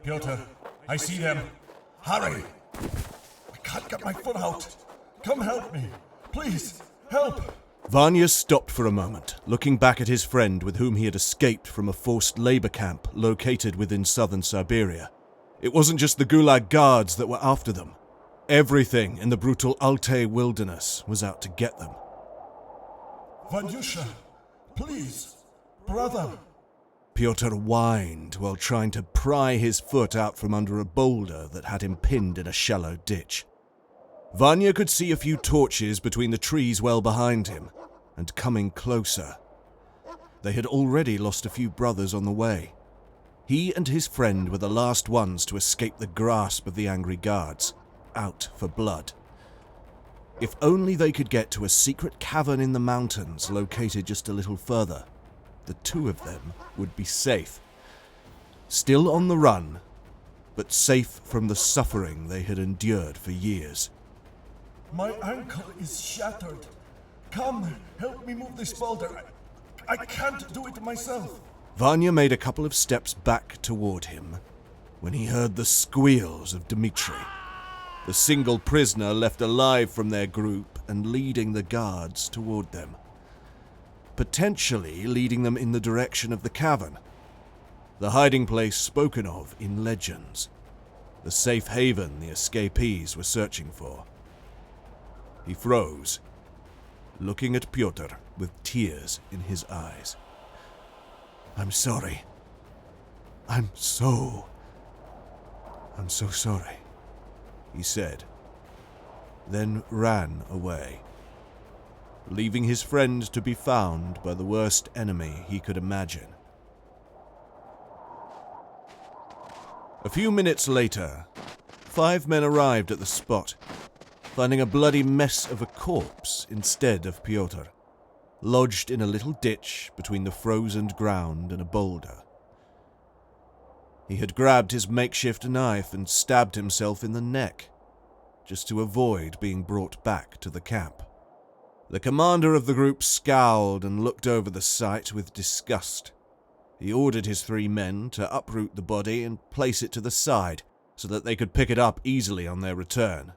Piotr, I see them. Hurry! I can't get my foot out. Come help me. Please, help! Vanya stopped for a moment, looking back at his friend with whom he had escaped from a forced labor camp located within southern Siberia. It wasn't just the Gulag guards that were after them. Everything in the brutal Altai wilderness was out to get them. Vanyusha, please, brother. Pyotr whined while trying to pry his foot out from under a boulder that had him pinned in a shallow ditch. Vanya could see a few torches between the trees well behind him, and coming closer. They had already lost a few brothers on the way. He and his friend were the last ones to escape the grasp of the angry guards, out for blood. If only they could get to a secret cavern in the mountains located just a little further, the two of them would be safe. Still on the run, but safe from the suffering they had endured for years. My ankle is shattered. Come, help me move this boulder. I can't do it myself. Vanya made a couple of steps back toward him when he heard the squeals of Dmitri, the single prisoner left alive from their group and leading the guards toward them. Potentially leading them in the direction of the cavern, the hiding place spoken of in legends, the safe haven the escapees were searching for. He froze, looking at Pyotr with tears in his eyes. I'm sorry. I'm so sorry, he said, then ran away, leaving his friend to be found by the worst enemy he could imagine. A few minutes later, 5 men arrived at the spot, finding a bloody mess of a corpse instead of Pyotr, lodged in a little ditch between the frozen ground and a boulder. He had grabbed his makeshift knife and stabbed himself in the neck, just to avoid being brought back to the camp. The commander of the group scowled and looked over the sight with disgust. He ordered his 3 men to uproot the body and place it to the side so that they could pick it up easily on their return.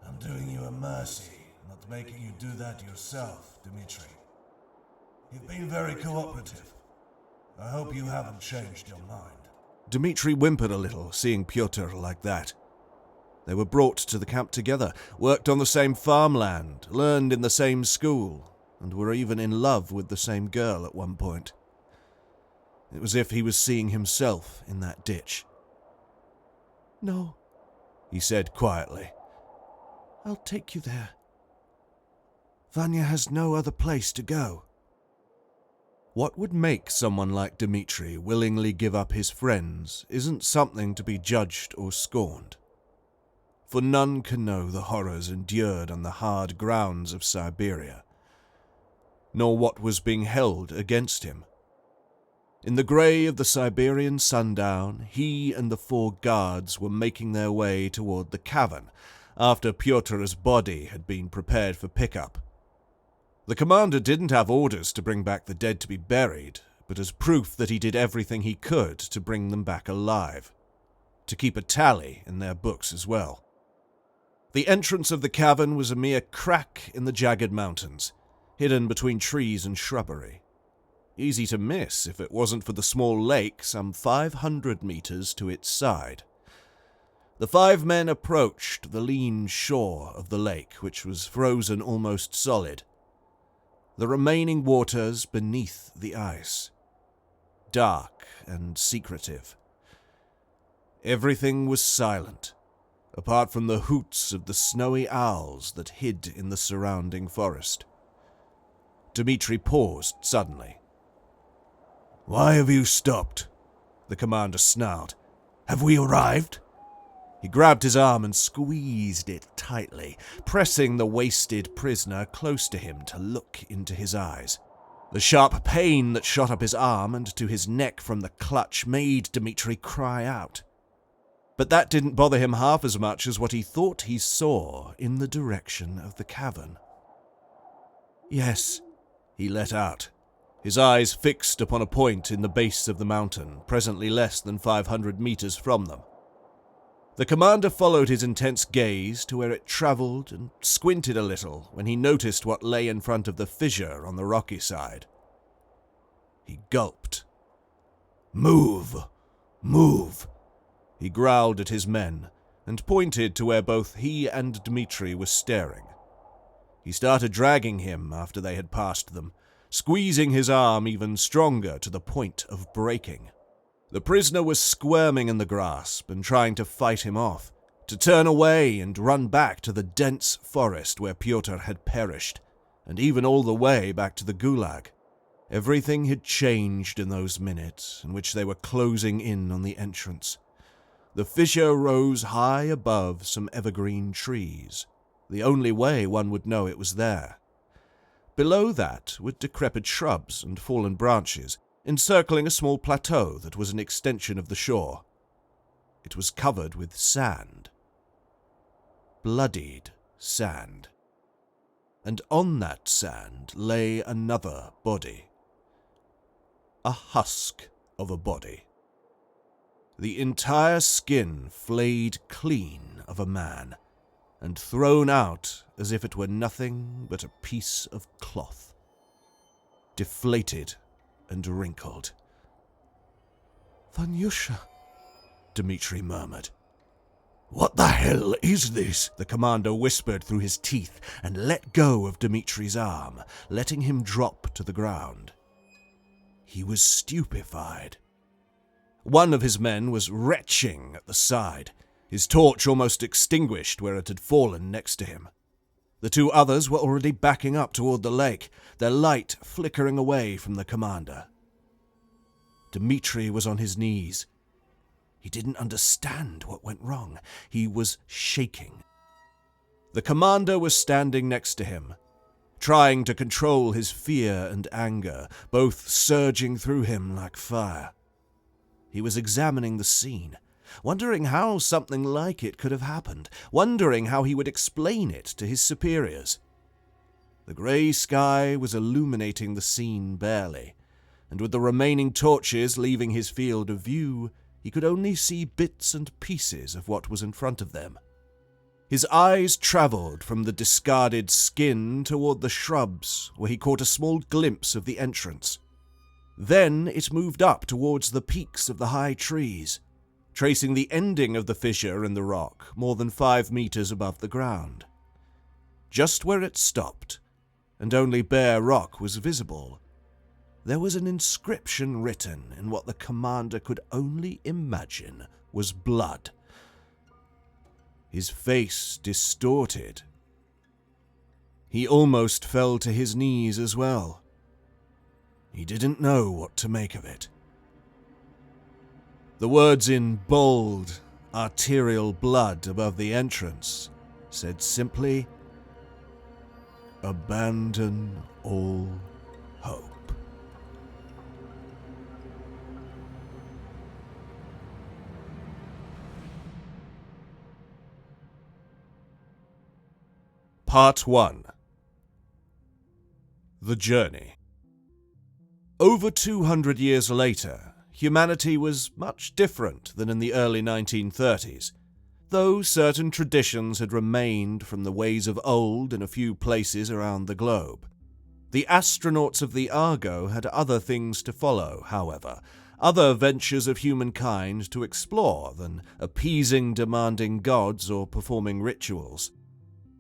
I'm doing you a mercy, not making you do that yourself, Dmitri. You've been very cooperative. I hope you haven't changed your mind. Dmitri whimpered a little, seeing Pyotr like that. They were brought to the camp together, worked on the same farmland, learned in the same school, and were even in love with the same girl at one point. It was as if he was seeing himself in that ditch. No, he said quietly. I'll take you there. Vanya has no other place to go. What would make someone like Dmitri willingly give up his friends isn't something to be judged or scorned. For none can know the horrors endured on the hard grounds of Siberia, nor what was being held against him. In the grey of the Siberian sundown, he and the 4 guards were making their way toward the cavern, after Pyotr's body had been prepared for pickup. The commander didn't have orders to bring back the dead to be buried, but as proof that he did everything he could to bring them back alive, to keep a tally in their books as well. The entrance of the cavern was a mere crack in the jagged mountains, hidden between trees and shrubbery. Easy to miss if it wasn't for the small lake some 500 meters to its side. The 5 men approached the lean shore of the lake, which was frozen almost solid. The remaining waters beneath the ice, dark and secretive. Everything was silent, apart from the hoots of the snowy owls that hid in the surrounding forest. Dmitri paused suddenly. Why have you stopped? The commander snarled. Have we arrived? He grabbed his arm and squeezed it tightly, pressing the wasted prisoner close to him to look into his eyes. The sharp pain that shot up his arm and to his neck from the clutch made Dmitri cry out. But that didn't bother him half as much as what he thought he saw in the direction of the cavern. Yes, he let out. his eyes fixed upon a point in the base of the mountain, presently less than 500 meters from them. The commander followed his intense gaze to where it traveled and squinted a little when he noticed what lay in front of the fissure on the rocky side. He gulped. "Move! Move!" He growled at his men and pointed to where both he and Dmitri were staring. He started dragging him after they had passed them, squeezing his arm even stronger to the point of breaking. The prisoner was squirming in the grasp and trying to fight him off, to turn away and run back to the dense forest where Pyotr had perished, and even all the way back to the gulag. Everything had changed in those minutes in which they were closing in on the entrance. The fissure rose high above some evergreen trees, the only way one would know it was there. Below that were decrepit shrubs and fallen branches, encircling a small plateau that was an extension of the shore. It was covered with sand. Bloodied sand. And on that sand lay another body. A husk of a body. The entire skin flayed clean of a man, and thrown out as if it were nothing but a piece of cloth. Deflated and wrinkled. "Vanyusha," Dmitri murmured. "What the hell is this?" the commander whispered through his teeth and let go of Dmitri's arm, letting him drop to the ground. He was stupefied. One of his men was retching at the side, his torch almost extinguished where it had fallen next to him. The two others were already backing up toward the lake, their light flickering away from the commander. Dmitri was on his knees. He didn't understand what went wrong. He was shaking. The commander was standing next to him, trying to control his fear and anger, both surging through him like fire. He was examining the scene, wondering how something like it could have happened, wondering how he would explain it to his superiors. The grey sky was illuminating the scene barely, and with the remaining torches leaving his field of view, he could only see bits and pieces of what was in front of them. His eyes travelled from the discarded skin toward the shrubs, where he caught a small glimpse of the entrance. Then it moved up towards the peaks of the high trees, tracing the ending of the fissure in the rock more than 5 meters above the ground. Just where it stopped, and only bare rock was visible, there was an inscription written in what the commander could only imagine was blood. His face distorted. He almost fell to his knees as well. He didn't know what to make of it. The words in bold, arterial blood above the entrance said simply, "Abandon all hope." Part 1. The Journey. Over 200 years later, humanity was much different than in the early 1930s, though certain traditions had remained from the ways of old in a few places around the globe. The astronauts of the Argo had other things to follow, however, other ventures of humankind to explore than appeasing demanding gods or performing rituals.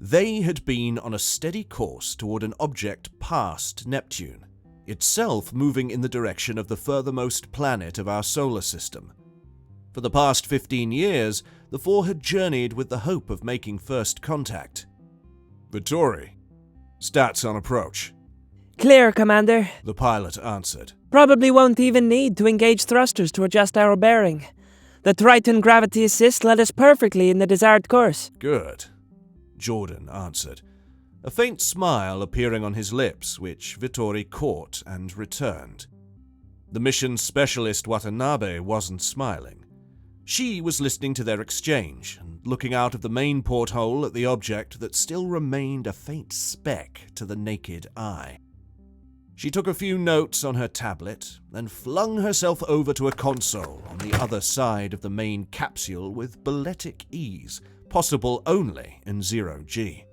They had been on a steady course toward an object past Neptune, itself moving in the direction of the furthermost planet of our solar system. For the past 15 years, the four had journeyed with the hope of making first contact. "Vittori, stats on approach." "Clear, Commander." The pilot answered. "Probably won't even need to engage thrusters to adjust our bearing. The Triton gravity assist led us perfectly in the desired course." "Good," Jordan answered, a faint smile appearing on his lips, which Vittori caught and returned. The mission specialist Watanabe wasn't smiling. She was listening to their exchange and looking out of the main porthole at the object that still remained a faint speck to the naked eye. She took a few notes on her tablet, then flung herself over to a console on the other side of the main capsule with balletic ease, possible only in 0G.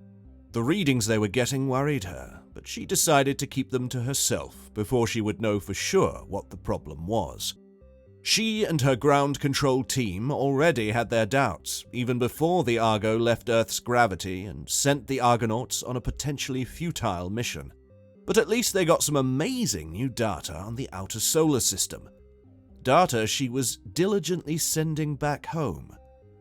The readings they were getting worried her, but she decided to keep them to herself before she would know for sure what the problem was. She and her ground control team already had their doubts, even before the Argo left Earth's gravity and sent the Argonauts on a potentially futile mission. But at least they got some amazing new data on the outer solar system. Data she was diligently sending back home,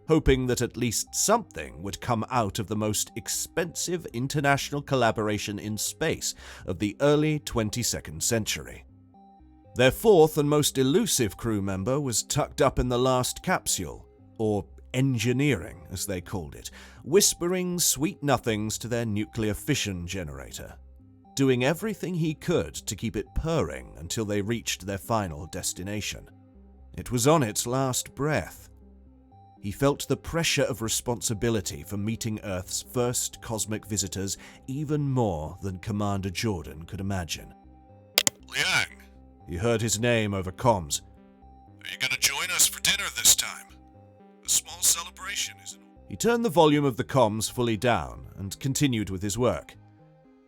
hoping that at least something would come out of the most expensive international collaboration in space of the early 22nd century. Their fourth and most elusive crew member was tucked up in the last capsule, or engineering as they called it, whispering sweet nothings to their nuclear fission generator, doing everything he could to keep it purring until they reached their final destination. It was on its last breath. He felt the pressure of responsibility for meeting Earth's first cosmic visitors even more than Commander Jordan could imagine. Liang, He heard his name over comms. are you gonna join us for dinner this time? A small celebration, isn't it? He turned the volume of the comms fully down and continued with his work.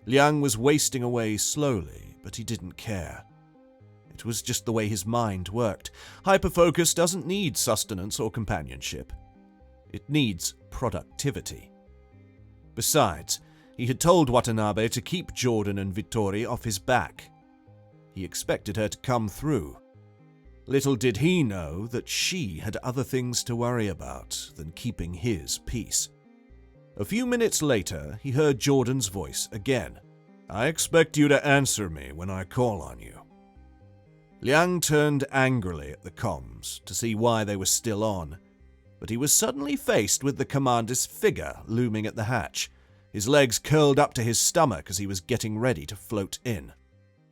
Liang was wasting away slowly, but he didn't care. It was just the way his mind worked. Hyperfocus doesn't need sustenance or companionship. It needs productivity. Besides, he had told Watanabe to keep Jordan and Vittori off his back. He expected her to come through. Little did he know that she had other things to worry about than keeping his peace. A few minutes later, he heard Jordan's voice again. I expect you to answer me when I call on you. Liang turned angrily at the comms to see why they were still on, but he was suddenly faced with the commander's figure looming at the hatch, his legs curled up to his stomach as he was getting ready to float in.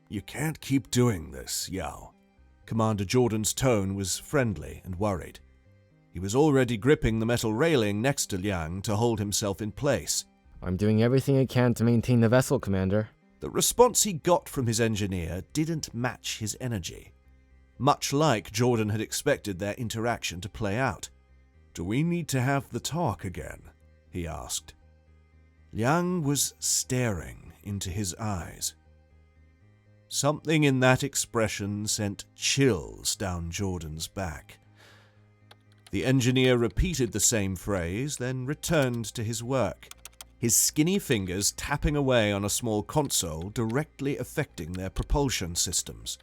You can't keep doing this, Yao. Commander Jordan's tone was friendly and worried. He was already gripping the metal railing next to Liang to hold himself in place. I'm doing everything I can to maintain the vessel, Commander. The response he got from his engineer didn't match his energy, much like Jordan had expected their interaction to play out. Do we need to have the talk again? He asked. Liang was staring into his eyes. Something in that expression sent chills down Jordan's back. The engineer repeated the same phrase, then returned to his work, his skinny fingers tapping away on a small console directly affecting their propulsion systems.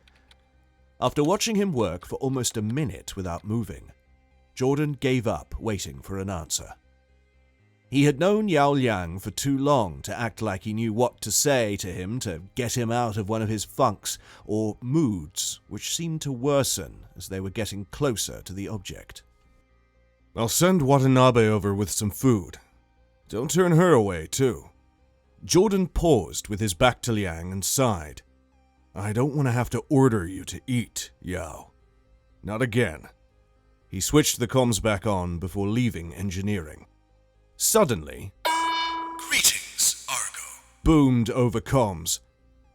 After watching him work for almost a minute without moving, Jordan gave up waiting for an answer. He had known Yao Liang for too long to act like he knew what to say to him to get him out of one of his funks or moods, which seemed to worsen as they were getting closer to the object. I'll send Watanabe over with some food. Don't turn her away, too. Jordan paused with his back to Liang and sighed. I don't want to have to order you to eat, Yao. Not again. He switched the comms back on before leaving engineering. Suddenly, Greetings, Argo. boomed over comms.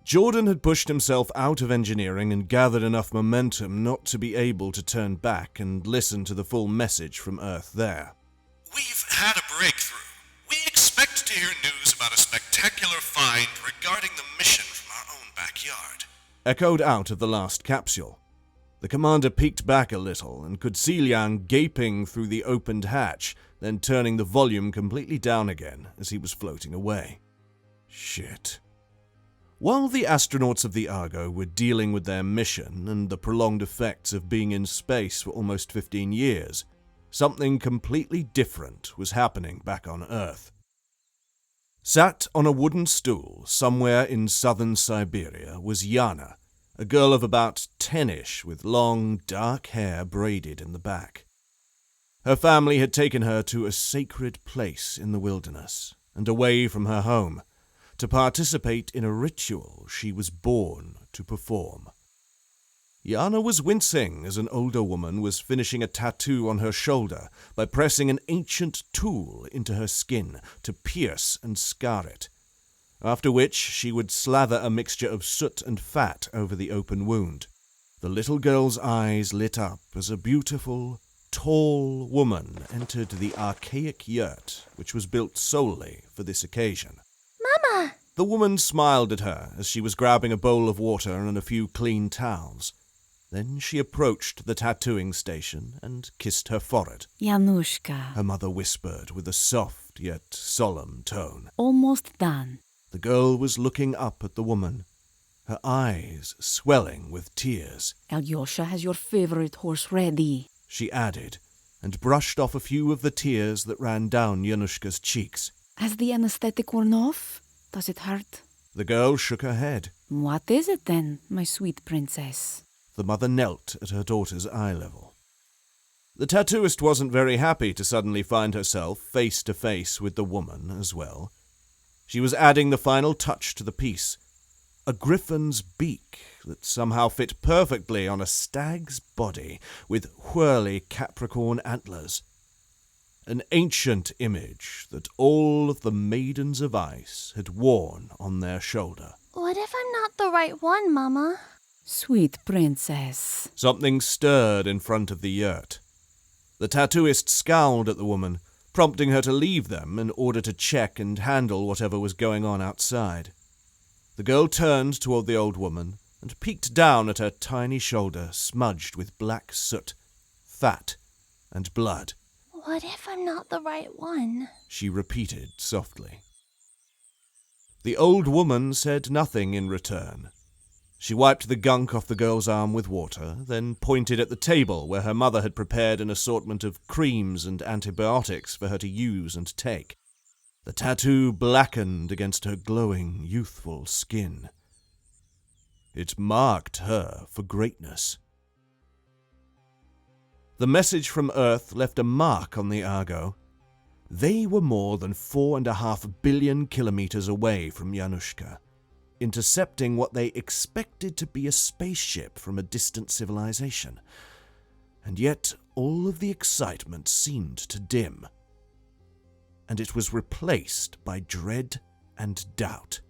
Jordan had pushed himself out of engineering and gathered enough momentum not to be able to turn back and listen to the full message from Earth there. We've had a breakthrough. We expect to hear news about a spectacular find regarding the mission from our own backyard. Echoed out of the last capsule. The commander peeked back a little and could see Liang gaping through the opened hatch, then turning the volume completely down again as he was floating away. Shit. While the astronauts of the Argo were dealing with their mission and the prolonged effects of being in space for almost 15 years, something completely different was happening back on Earth. Sat on a wooden stool somewhere in southern Siberia was Yana, a girl of about 10-ish with long, dark hair braided in the back. Her family had taken her to a sacred place in the wilderness and away from her home, to participate in a ritual she was born to perform. Yana was wincing as an older woman was finishing a tattoo on her shoulder by pressing an ancient tool into her skin to pierce and scar it. after which she would slather a mixture of soot and fat over the open wound. The little girl's eyes lit up as a beautiful, tall woman entered the archaic yurt, which was built solely for this occasion. Mama! The woman smiled at her as she was grabbing a bowl of water and a few clean towels. Then she approached the tattooing station and kissed her forehead. Januszka. Her mother whispered with a soft yet solemn tone. Almost done. The girl was looking up at the woman, her eyes swelling with tears. Alyosha has your favorite horse ready, She added, and brushed off a few of the tears that ran down Januszka's cheeks. Has the anesthetic worn off? Does it hurt? The girl shook her head. What is it then, my sweet princess? The mother knelt at her daughter's eye level. The tattooist wasn't very happy to suddenly find herself face to face with the woman as well. She was adding the final touch to the piece, a griffin's beak that somehow fit perfectly on a stag's body with whirly Capricorn antlers. An ancient image that all of the maidens of ice had worn on their shoulder. What if I'm not the right one, Mama? Sweet princess. Something stirred in front of the yurt. The tattooist scowled at the woman, prompting her to leave them in order to check and handle whatever was going on outside. The girl turned toward the old woman and peeked down at her tiny shoulder smudged with black soot, fat, and blood. What if I'm not the right one? She repeated softly. The old woman said nothing in return. She wiped the gunk off the girl's arm with water, then pointed at the table where her mother had prepared an assortment of creams and antibiotics for her to use and take. The tattoo blackened against her glowing, youthful skin. It marked her for greatness. The message from Earth left a mark on the Argo. They were more than 4.5 billion kilometers away from Januszka, intercepting what they expected to be a spaceship from a distant civilization. And yet all of the excitement seemed to dim, and it was replaced by dread and doubt.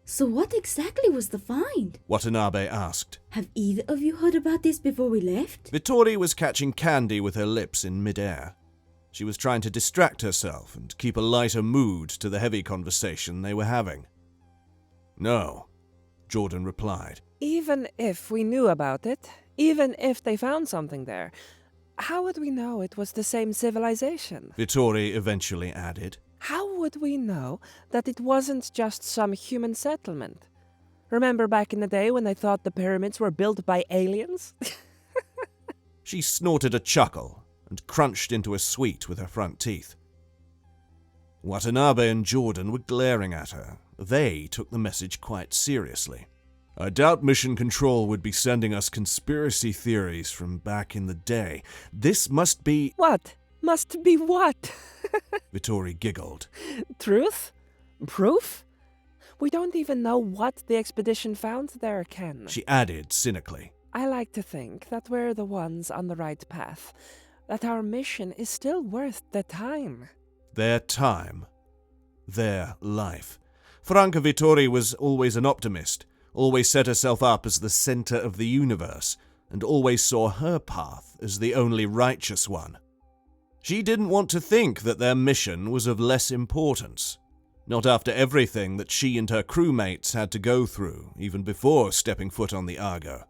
So what exactly was the find? Watanabe asked. Have either of you heard about this before we left? Vittori was catching candy with her lips in midair. She was trying to distract herself and keep a lighter mood to the heavy conversation they were having. No, Jordan replied. Even if we knew about it, even if they found something there, how would we know it was the same civilization? Vittori eventually added. How would we know that it wasn't just some human settlement? Remember back in the day when they thought the pyramids were built by aliens? She snorted a chuckle and crunched into a sweet with her front teeth. Watanabe and Jordan were glaring at her. They took the message quite seriously. I doubt Mission Control would be sending us conspiracy theories from back in the day. This must be... What? Must be what? Vittori giggled. Truth? Proof? We don't even know what the expedition found there, Ken. She added cynically. I like to think that we're the ones on the right path, that our mission is still worth the time. Their time. Their life. Franca Vittori was always an optimist, always set herself up as the center of the universe, and always saw her path as the only righteous one. She didn't want to think that their mission was of less importance, not after everything that she and her crewmates had to go through, even before stepping foot on the Argo.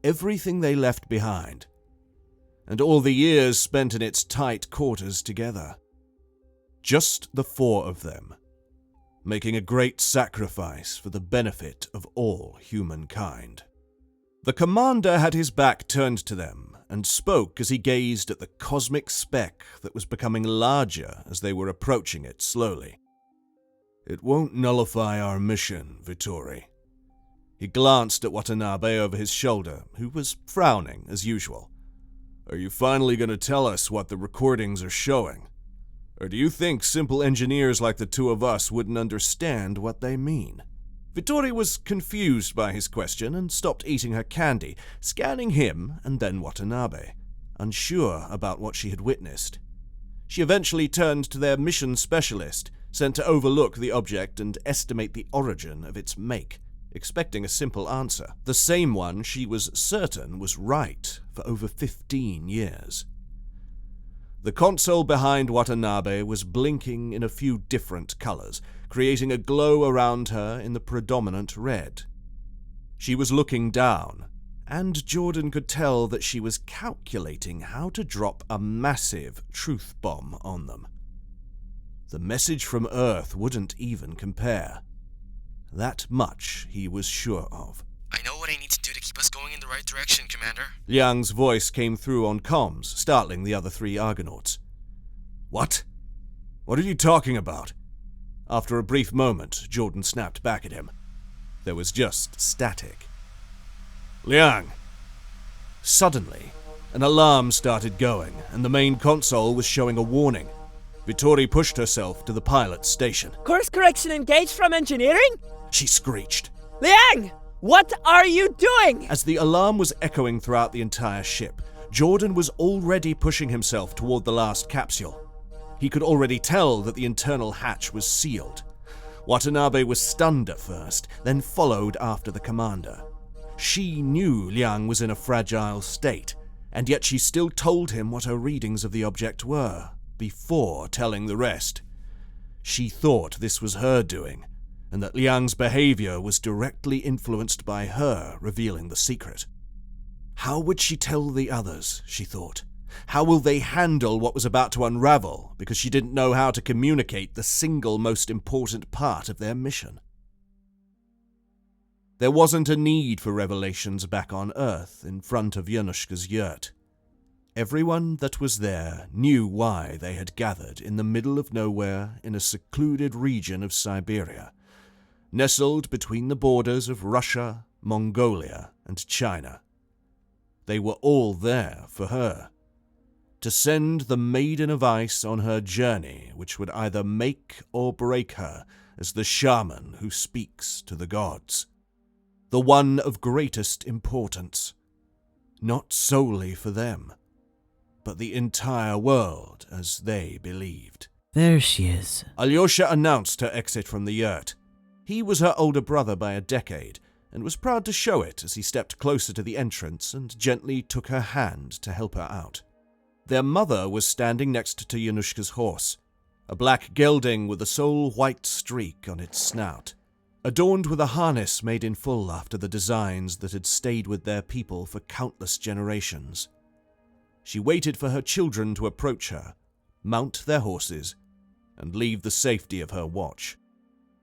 Everything they left behind, and all the years spent in its tight quarters together. Just the four of them, making a great sacrifice for the benefit of all humankind. The commander had his back turned to them, and spoke as he gazed at the cosmic speck that was becoming larger as they were approaching it slowly. It won't nullify our mission, Vittori. He glanced at Watanabe over his shoulder, who was frowning as usual. Are you finally going to tell us what the recordings are showing? Or do you think simple engineers like the two of us wouldn't understand what they mean? Vittori was confused by his question and stopped eating her candy, scanning him and then Watanabe, unsure about what she had witnessed. She eventually turned to their mission specialist, sent to overlook the object and estimate the origin of its make, expecting a simple answer, the same one she was certain was right for over 15 years. The console behind Watanabe was blinking in a few different colors, creating a glow around her in the predominant red. She was looking down, and Jordan could tell that she was calculating how to drop a massive truth bomb on them. The message from Earth wouldn't even compare. That much he was sure of. I know what I need to do to keep us going in the right direction, Commander. Liang's voice came through on comms, startling the other 3 Argonauts. What? What are you talking about? After a brief moment, Jordan snapped back at him. There was just static. Liang! Suddenly, an alarm started going, and the main console was showing a warning. Vittori pushed herself to the pilot's station. Course correction engaged from engineering? She screeched. Liang! What are you doing? As the alarm was echoing throughout the entire ship, Jordan was already pushing himself toward the last capsule. He could already tell that the internal hatch was sealed. Watanabe was stunned at first, then followed after the commander. She knew Liang was in a fragile state, and yet she still told him what her readings of the object were, before telling the rest. She thought this was her doing, and that Liang's behavior was directly influenced by her revealing the secret. How would she tell the others, she thought? How will they handle what was about to unravel, because she didn't know how to communicate the single most important part of their mission? There wasn't a need for revelations back on Earth in front of Yanushka's yurt. Everyone that was there knew why they had gathered in the middle of nowhere in a secluded region of Siberia, nestled between the borders of Russia, Mongolia, and China. They were all there for her, to send the Maiden of Ice on her journey which would either make or break her as the shaman who speaks to the gods. The one of greatest importance, not solely for them, but the entire world as they believed. There she is. Alyosha announced her exit from the yurt. He was her older brother by a decade, and was proud to show it as he stepped closer to the entrance and gently took her hand to help her out. Their mother was standing next to Yanushka's horse, a black gelding with a sole white streak on its snout, adorned with a harness made in full after the designs that had stayed with their people for countless generations. She waited for her children to approach her, mount their horses, and leave the safety of her watch.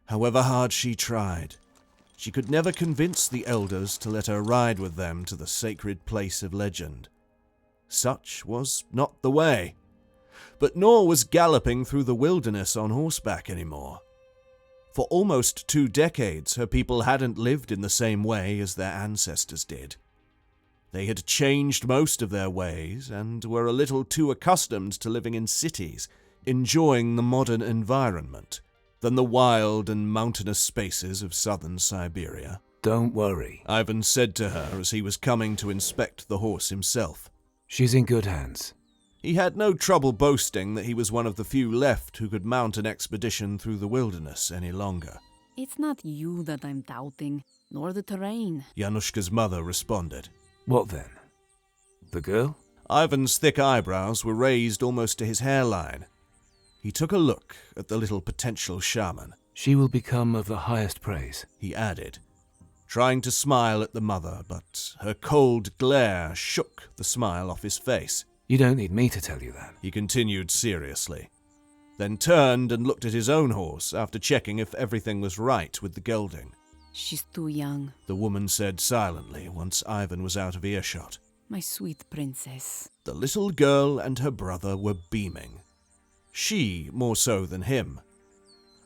However hard she tried, she could never convince the elders to let her ride with them to the sacred place of legend. Such was not the way. But nor was galloping through the wilderness on horseback anymore. For almost 2 decades, her people hadn't lived in the same way as their ancestors did. They had changed most of their ways and were a little too accustomed to living in cities, enjoying the modern environment, than the wild and mountainous spaces of southern Siberia. Don't worry, Ivan said to her as he was coming to inspect the horse himself. She's in good hands. He had no trouble boasting that he was one of the few left who could mount an expedition through the wilderness any longer. It's not you that I'm doubting, nor the terrain. Yanushka's mother responded. What then? The girl? Ivan's thick eyebrows were raised almost to his hairline. He took a look at the little potential shaman. She will become of the highest praise, he added, trying to smile at the mother, but her cold glare shook the smile off his face. You don't need me to tell you that, he continued seriously, then turned and looked at his own horse after checking if everything was right with the gelding. She's too young. The woman said silently once Ivan was out of earshot. My sweet princess. The little girl and her brother were beaming. She more so than him.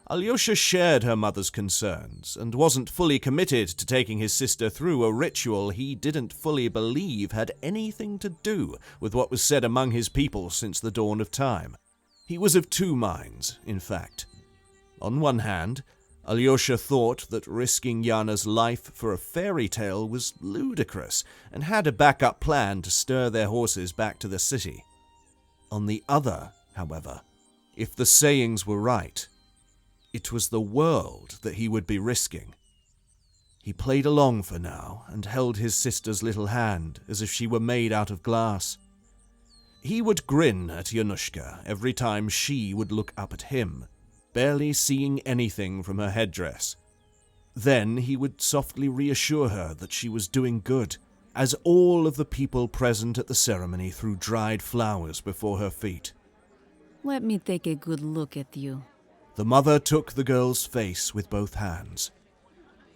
Alyosha shared her mother's concerns and wasn't fully committed to taking his sister through a ritual he didn't fully believe had anything to do with what was said among his people since the dawn of time. He was of 2 minds, in fact. On one hand, Alyosha thought that risking Yana's life for a fairy tale was ludicrous and had a backup plan to stir their horses back to the city. On the other, however, if the sayings were right, It was the world that he would be risking. He played along for now and held his sister's little hand as if she were made out of glass. He would grin at Yanushka every time she would look up at him, barely seeing anything from her headdress. Then he would softly reassure her that she was doing good, as all of the people present at the ceremony threw dried flowers before her feet. Let me take a good look at you. The mother took the girl's face with both hands.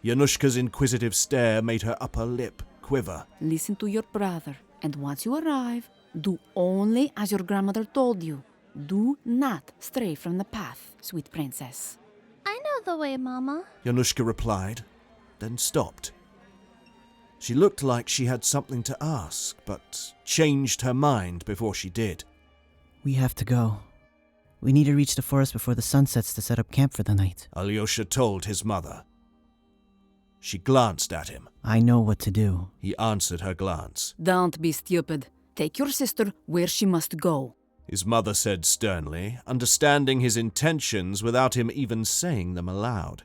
Yanushka's inquisitive stare made her upper lip quiver. Listen to your brother, and once you arrive, do only as your grandmother told you. Do not stray from the path, sweet princess. I know the way, Mama. Yanushka replied, then stopped. She looked like she had something to ask, but changed her mind before she did. We have to go. We need to reach the forest before the sun sets to set up camp for the night. Alyosha told his mother. She glanced at him. I know what to do. He answered her glance. Don't be stupid. Take your sister where she must go. His mother said sternly, understanding his intentions without him even saying them aloud.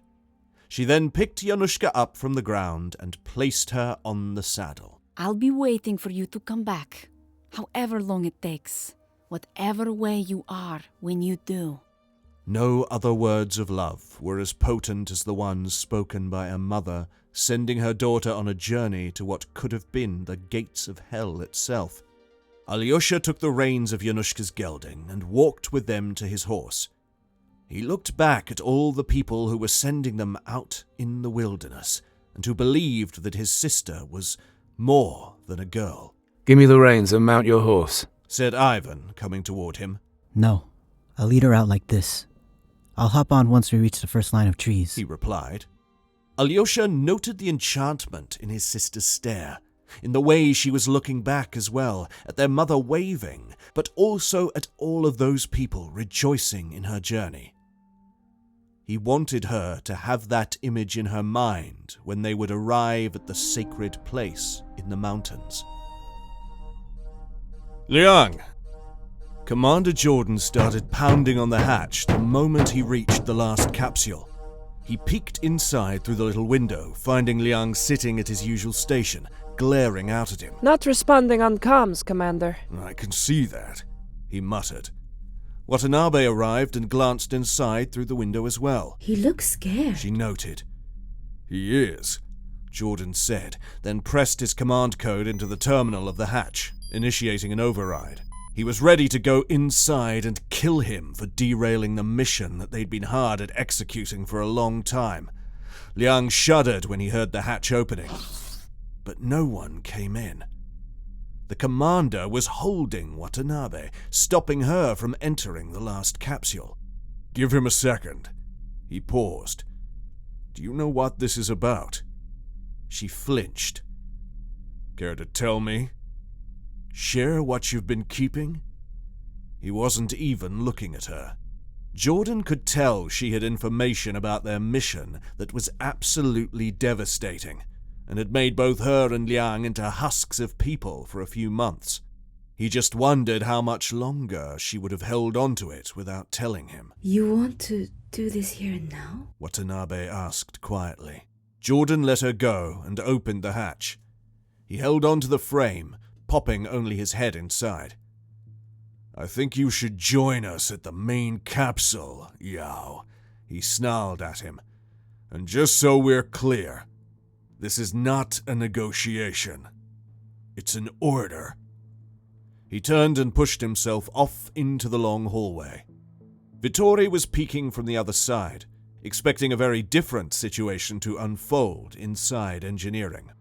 She then picked Yanushka up from the ground and placed her on the saddle. I'll be waiting for you to come back, however long it takes, whatever way you are when you do. No other words of love were as potent as the ones spoken by a mother sending her daughter on a journey to what could have been the gates of hell itself. Alyosha took the reins of Yanushka's gelding and walked with them to his horse. He looked back at all the people who were sending them out in the wilderness and who believed that his sister was more than a girl. Give me the reins and mount your horse, said Ivan, coming toward him. No, I'll lead her out like this. I'll hop on once we reach the first line of trees, he replied. Alyosha noted the enchantment in his sister's stare, in the way she was looking back as well, at their mother waving, but also at all of those people rejoicing in her journey. He wanted her to have that image in her mind when they would arrive at the sacred place in the mountains. Liang! Commander Jordan started pounding on the hatch the moment he reached the last capsule. He peeked inside through the little window, finding Liang sitting at his usual station, glaring out at him. Not responding on comms, Commander. I can see that, he muttered. Watanabe arrived and glanced inside through the window as well. He looks scared, she noted. He is, Jordan said, then pressed his command code into the terminal of the hatch, initiating an override. He was ready to go inside and kill him for derailing the mission that they'd been hard at executing for a long time. Liang shuddered when he heard the hatch opening, but no one came in. The commander was holding Watanabe, stopping her from entering the last capsule. Give him a second. He paused. Do you know what this is about? She flinched. Care to tell me? Share what you've been keeping? He wasn't even looking at her. Jordan could tell she had information about their mission that was absolutely devastating, and had made both her and Liang into husks of people for a few months. He just wondered how much longer she would have held on to it without telling him. You want to do this here and now? Watanabe asked quietly. Jordan let her go and opened the hatch. He held on to the frame, popping only his head inside. I think you should join us at the main capsule, Yao, he snarled at him. And just so we're clear, this is not a negotiation. It's an order. He turned and pushed himself off into the long hallway. Vittori was peeking from the other side, expecting a very different situation to unfold inside engineering.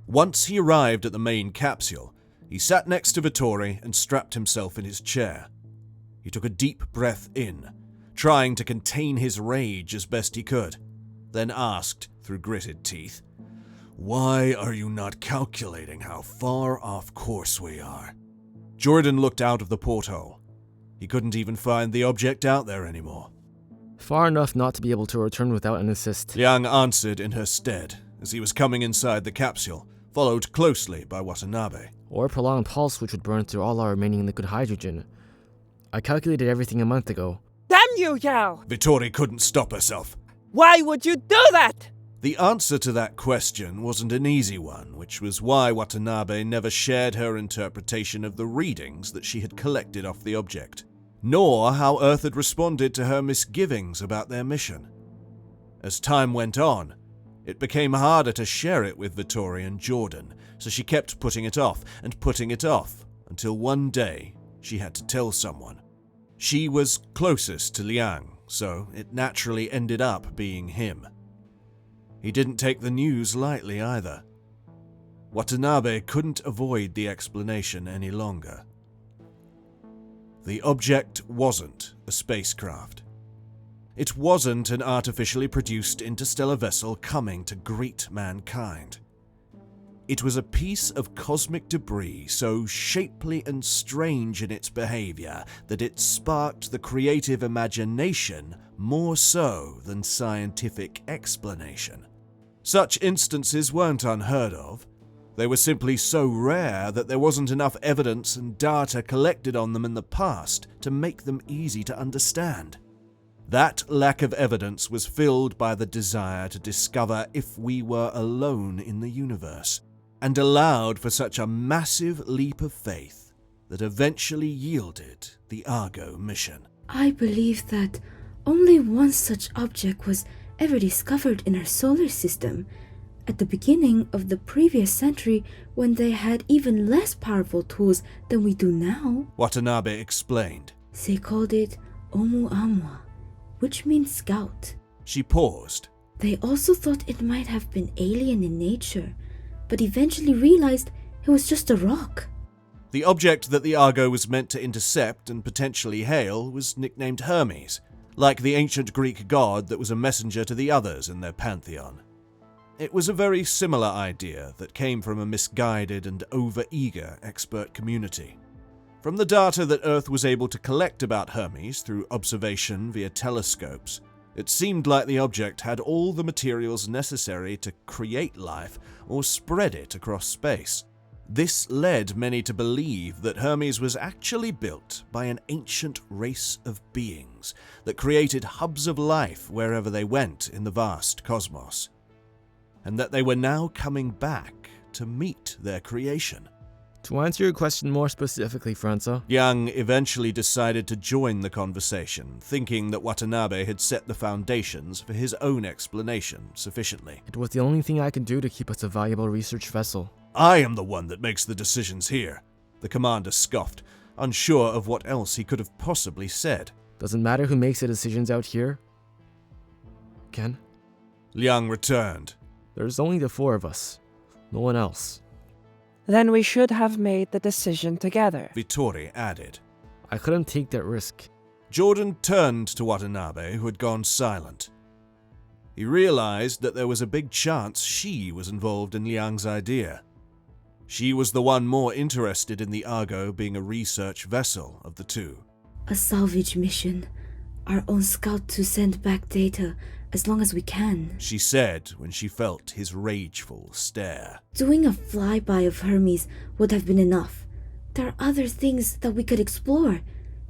Once he arrived at the main capsule, he sat next to Vittori and strapped himself in his chair. He took a deep breath in, trying to contain his rage as best he could, then asked, through gritted teeth, Why are you not calculating how far off course we are? Jordan looked out of the porthole. He couldn't even find the object out there anymore. Far enough not to be able to return without an assist. Liang answered in her stead as he was coming inside the capsule, followed closely by Watanabe. Or a prolonged pulse which would burn through all our remaining liquid hydrogen. I calculated everything a month ago. Damn can you yell? Vittori couldn't stop herself. Why would you do that? The answer to that question wasn't an easy one, which was why Watanabe never shared her interpretation of the readings that she had collected off the object, nor how Earth had responded to her misgivings about their mission. As time went on, it became harder to share it with Vittori and Jordan, so she kept putting it off, until one day she had to tell someone. She was closest to Liang, so it naturally ended up being him. He didn't take the news lightly either. Watanabe couldn't avoid the explanation any longer. The object wasn't a spacecraft. It wasn't an artificially produced interstellar vessel coming to greet mankind. It was a piece of cosmic debris so shapely and strange in its behavior that it sparked the creative imagination more so than scientific explanation. Such instances weren't unheard of. They were simply so rare that there wasn't enough evidence and data collected on them in the past to make them easy to understand. That lack of evidence was filled by the desire to discover if we were alone in the universe, and allowed for such a massive leap of faith that eventually yielded the Argo mission. I believe that only one such object was ever discovered in our solar system, at the beginning of the previous century when they had even less powerful tools than we do now. Watanabe explained. They called it Oumuamua, which means scout. She paused. They also thought it might have been alien in nature, but eventually realized it was just a rock. The object that the Argo was meant to intercept and potentially hail was nicknamed Hermes, like the ancient Greek god that was a messenger to the others in their pantheon. It was a very similar idea that came from a misguided and over-eager expert community. From the data that Earth was able to collect about Hermes through observation via telescopes, it seemed like the object had all the materials necessary to create life or spread it across space. This led many to believe that Hermes was actually built by an ancient race of beings that created hubs of life wherever they went in the vast cosmos, and that they were now coming back to meet their creation. To answer your question more specifically, Franza, Yang eventually decided to join the conversation, thinking that Watanabe had set the foundations for his own explanation sufficiently. it was the only thing I could do to keep us a valuable research vessel. I am the one that makes the decisions here, the commander scoffed, unsure of what else he could have possibly said. Doesn't matter who makes the decisions out here. Ken, Liang returned. there's only the four of us. No one else. Then we should have made the decision together. Vittori added. I couldn't take that risk. Jordan turned to Watanabe, who had gone silent. He realized that there was a big chance she was involved in Liang's idea. She was the one more interested in the Argo being a research vessel of the two. A salvage mission. Our own scout to send back data as long as we can, She said when she felt his rageful stare. Doing a flyby of Hermes would have been enough. There are other things that we could explore.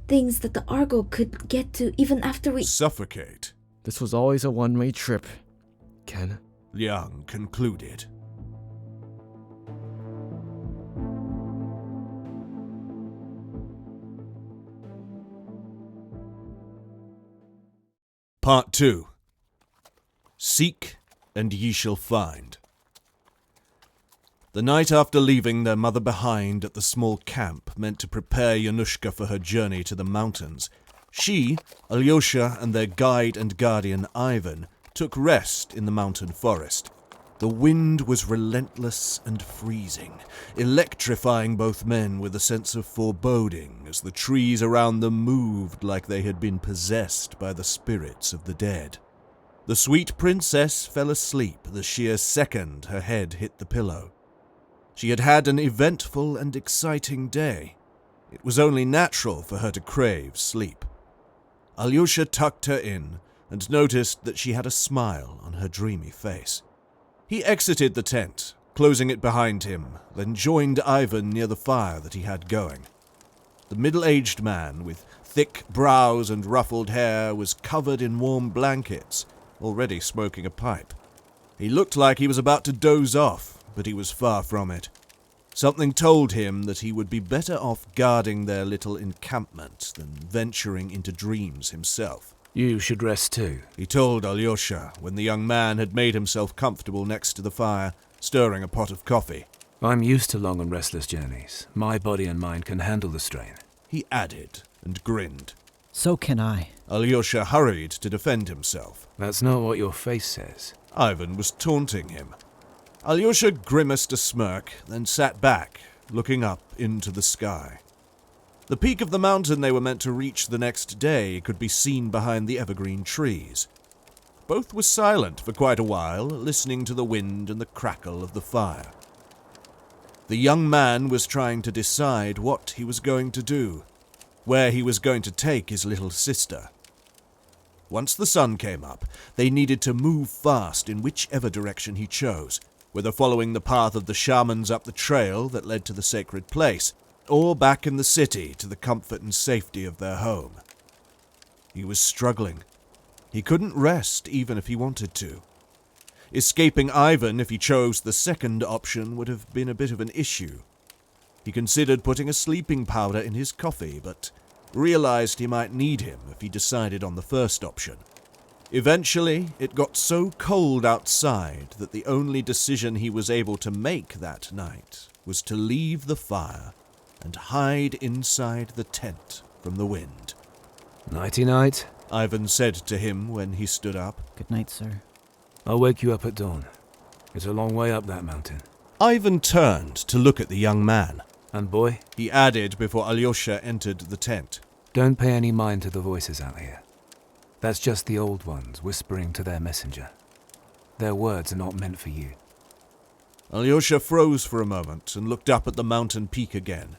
Things that the Argo could get to even after we... Suffocate, This was always a one-way trip, Ken. Liang concluded. Part 2. Seek and ye shall find. The night after leaving their mother behind at the small camp meant to prepare Yanushka for her journey to the mountains, she, Alyosha, and their guide and guardian Ivan took rest in the mountain forest. The wind was relentless and freezing, electrifying both men with a sense of foreboding as the trees around them moved like they had been possessed by the spirits of the dead. The sweet princess fell asleep the sheer second her head hit the pillow. She had had an eventful and exciting day. It was only natural for her to crave sleep. Alyosha tucked her in and noticed that she had a smile on her dreamy face. He exited the tent, closing it behind him, then joined Ivan near the fire that he had going. The middle-aged man, with thick brows and ruffled hair, was covered in warm blankets, already smoking a pipe. He looked like he was about to doze off, but he was far from it. Something told him that he would be better off guarding their little encampment than venturing into dreams himself. You should rest too, he told Alyosha when the young man had made himself comfortable next to the fire, stirring a pot of coffee. I'm used to long and restless journeys. My body and mind can handle the strain, he added and grinned. So can I. Alyosha hurried to defend himself. That's not what your face says. Ivan was taunting him. Alyosha grimaced a smirk, then sat back, looking up into the sky. The peak of the mountain they were meant to reach the next day could be seen behind the evergreen trees. Both were silent for quite a while, listening to the wind and the crackle of the fire. The young man was trying to decide what he was going to do, where he was going to take his little sister. Once the sun came up, they needed to move fast in whichever direction he chose, whether following the path of the shamans up the trail that led to the sacred place, or back in the city to the comfort and safety of their home. He was struggling. He couldn't rest even if he wanted to. Escaping Ivan if he chose the second option would have been a bit of an issue. He considered putting a sleeping powder in his coffee, but realized he might need him if he decided on the first option. Eventually, it got so cold outside that the only decision he was able to make that night was to leave the fire and hide inside the tent from the wind. Nighty-night, Ivan said to him when he stood up. Good night, sir. I'll wake you up at dawn. It's a long way up that mountain. Ivan turned to look at the young man. And boy, he added before Alyosha entered the tent, don't pay any mind to the voices out here. That's just the old ones whispering to their messenger. Their words are not meant for you. Alyosha froze for a moment and looked up at the mountain peak again.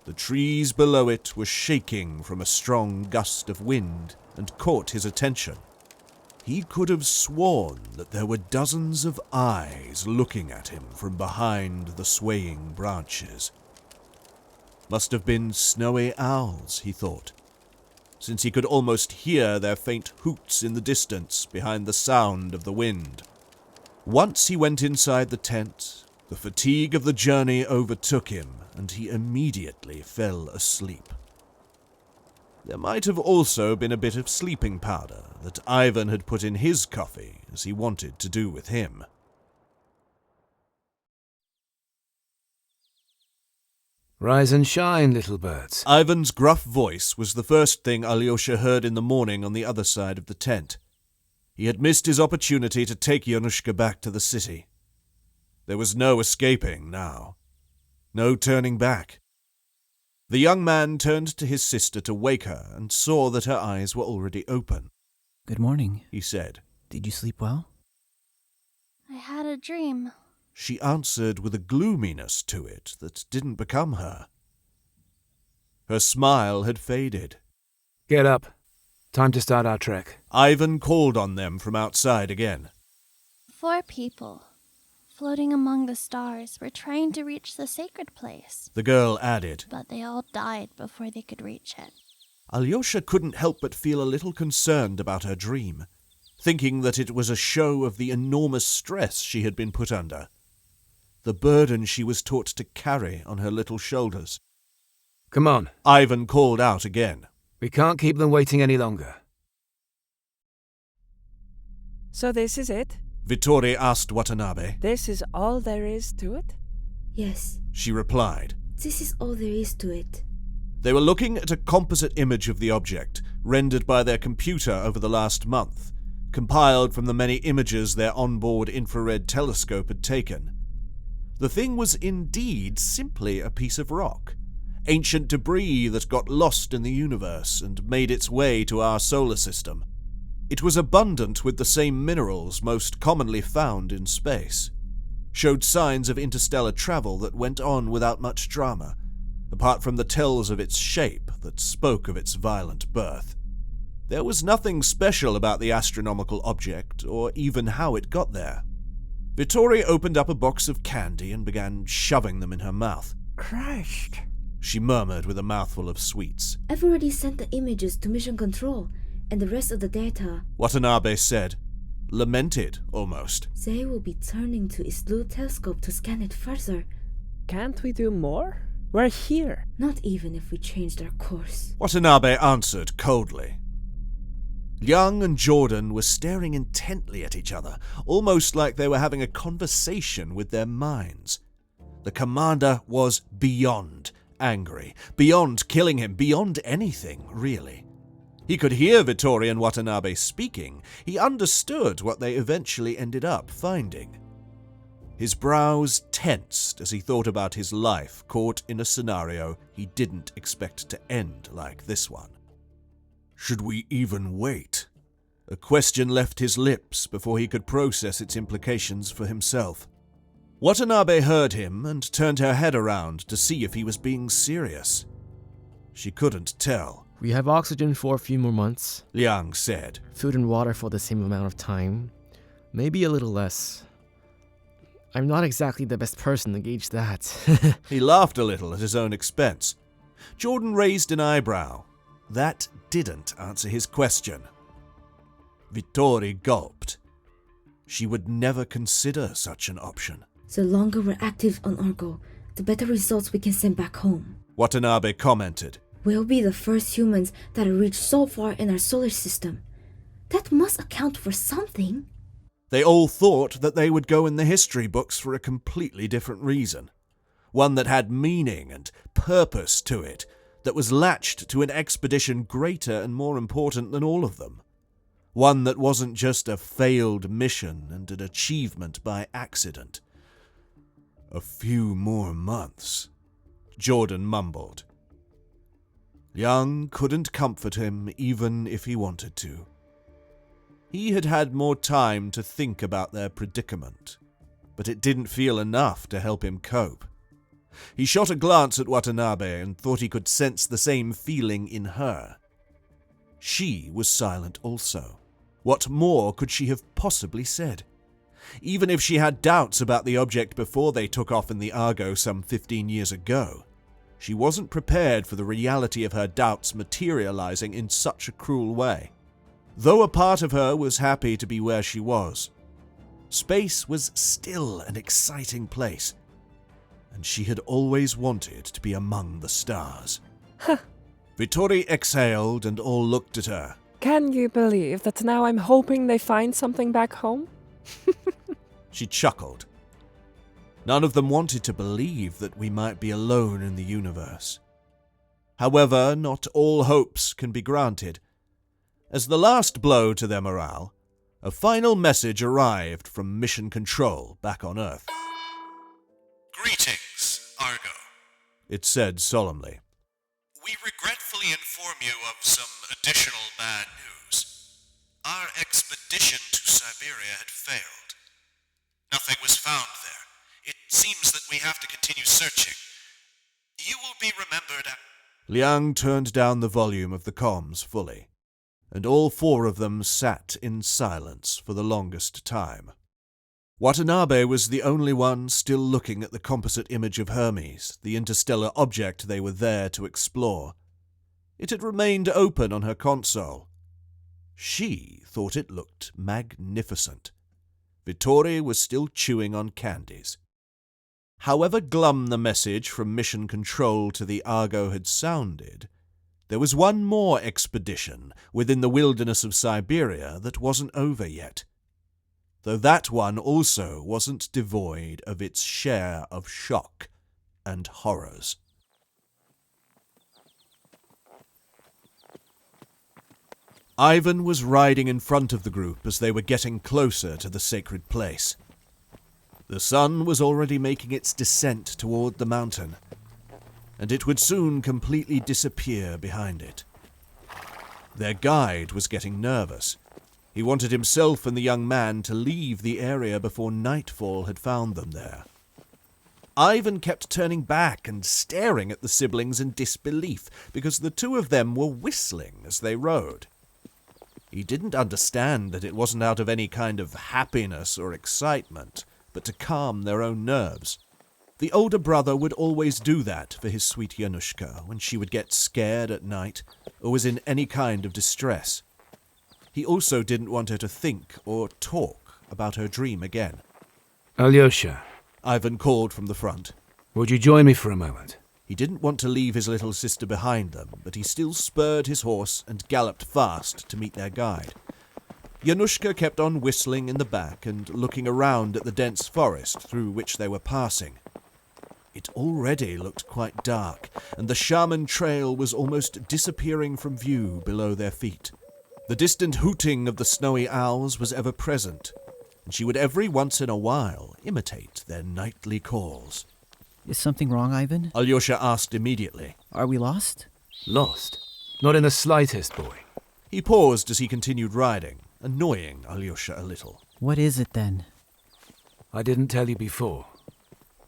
The trees below it were shaking from a strong gust of wind and caught his attention. He could have sworn that there were dozens of eyes looking at him from behind the swaying branches. Must have been snowy owls, he thought, since he could almost hear their faint hoots in the distance behind the sound of the wind. Once he went inside the tent, the fatigue of the journey overtook him, and he immediately fell asleep. There might have also been a bit of sleeping powder that Ivan had put in his coffee, as he wanted to do with him. Rise and shine, little birds. Ivan's gruff voice was the first thing Alyosha heard in the morning on the other side of the tent. He had missed his opportunity to take Yanushka back to the city. There was no escaping now. No turning back. The young man turned to his sister to wake her and saw that her eyes were already open. Good morning, he said. Did you sleep well? I had a dream. She answered with a gloominess to it that didn't become her. Her smile had faded. Get up. Time to start our trek. Ivan called on them from outside again. 4 people, floating among the stars, were trying to reach the sacred place. The girl added. But they all died before they could reach it. Alyosha couldn't help but feel a little concerned about her dream, thinking that it was a show of the enormous stress she had been put under, the burden she was taught to carry on her little shoulders. Come on, Ivan called out again. We can't keep them waiting any longer. So this is it? Vittori asked Watanabe. This is all there is to it? Yes, She replied. this is all there is to it. They were looking at a composite image of the object, rendered by their computer over the last month, compiled from the many images their onboard infrared telescope had taken. The thing was indeed simply a piece of rock, ancient debris that got lost in the universe and made its way to our solar system. It was abundant with the same minerals most commonly found in space, showed signs of interstellar travel that went on without much drama, apart from the tells of its shape that spoke of its violent birth. There was nothing special about the astronomical object, or even how it got there. Vittori opened up a box of candy and began shoving them in her mouth. Christ. she murmured with a mouthful of sweets. I've already sent the images to Mission Control, and the rest of the data. Watanabe said, lamented almost. They will be turning to its little telescope to scan it further. Can't we do more? We're here. Not even if we changed our course. Watanabe answered coldly. Liang and Jordan were staring intently at each other, almost like they were having a conversation with their minds. The commander was beyond angry, beyond killing him, beyond anything, really. He could hear Vittori and Watanabe speaking. He understood what they eventually ended up finding. His brows tensed as he thought about his life caught in a scenario he didn't expect to end like this one. Should we even wait? A question left his lips before he could process its implications for himself. Watanabe heard him and turned her head around to see if he was being serious. She couldn't tell. We have oxygen for a few more months. Liang said. Food and water for the same amount of time. Maybe a little less. I'm not exactly the best person to gauge that. He laughed a little at his own expense. Jordan raised an eyebrow. That didn't answer his question. Vittori gulped. She would never consider such an option. The longer we're active on Argo, the better results we can send back home. Watanabe commented. We'll be the first humans that have reached so far in our solar system. That must account for something. They all thought that they would go in the history books for a completely different reason. One that had meaning and purpose to it, that was latched to an expedition greater and more important than all of them. One that wasn't just a failed mission and an achievement by accident. A few more months, Jordan mumbled. Liang couldn't comfort him even if he wanted to. He had had more time to think about their predicament, but it didn't feel enough to help him cope. He shot a glance at Watanabe and thought he could sense the same feeling in her. She was silent also. What more could she have possibly said? Even if she had doubts about the object before they took off in the Argo some 15 years ago, she wasn't prepared for the reality of her doubts materializing in such a cruel way. Though a part of her was happy to be where she was, space was still an exciting place, and she had always wanted to be among the stars. Huh. Vittori exhaled and all looked at her. Can you believe that now I'm hoping they find something back home? She chuckled. None of them wanted to believe that we might be alone in the universe. However, not all hopes can be granted. As the last blow to their morale, a final message arrived from Mission Control back on Earth. Greetings, Argo. It said solemnly. We regretfully inform you of some additional bad news. Our expedition to Siberia had failed. Nothing was found there. It seems that we have to continue searching. You will be remembered at... Liang turned down the volume of the comms fully, and all four of them sat in silence for the longest time. Watanabe was the only one still looking at the composite image of Hermes, the interstellar object they were there to explore. It had remained open on her console. She thought it looked magnificent. Vittori was still chewing on candies. However glum the message from Mission Control to the Argo had sounded, there was one more expedition within the wilderness of Siberia that wasn't over yet. Though that one also wasn't devoid of its share of shock and horrors. Ivan was riding in front of the group as they were getting closer to the sacred place. The sun was already making its descent toward the mountain, and it would soon completely disappear behind it. Their guide was getting nervous. He wanted himself and the young man to leave the area before nightfall had found them there. Ivan kept turning back and staring at the siblings in disbelief because the two of them were whistling as they rode. He didn't understand that it wasn't out of any kind of happiness or excitement, but to calm their own nerves. The older brother would always do that for his sweet Yanushka when she would get scared at night or was in any kind of distress. He also didn't want her to think or talk about her dream again. Alyosha, Ivan called from the front. Would you join me for a moment? He didn't want to leave his little sister behind them, but he still spurred his horse and galloped fast to meet their guide. Yanushka kept on whistling in the back and looking around at the dense forest through which they were passing. It already looked quite dark, and the shaman trail was almost disappearing from view below their feet. The distant hooting of the snowy owls was ever present, and she would every once in a while imitate their nightly calls. Is something wrong, Ivan? Alyosha asked immediately. Are we lost? Lost? Not in the slightest, boy. He paused as he continued riding, annoying Alyosha a little. What is it then? I didn't tell you before,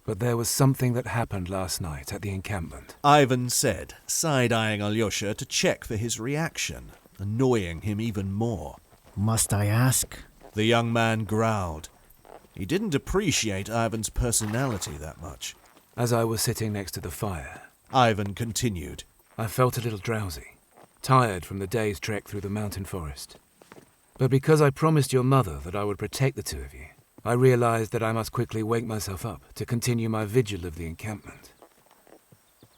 but there was something that happened last night at the encampment. Ivan said, side-eyeing Alyosha to check for his reaction, annoying him even more. Must I ask? The young man growled. He didn't appreciate Ivan's personality that much. As I was sitting next to the fire, Ivan continued, I felt a little drowsy, tired from the day's trek through the mountain forest. But because I promised your mother that I would protect the two of you, I realized that I must quickly wake myself up to continue my vigil of the encampment.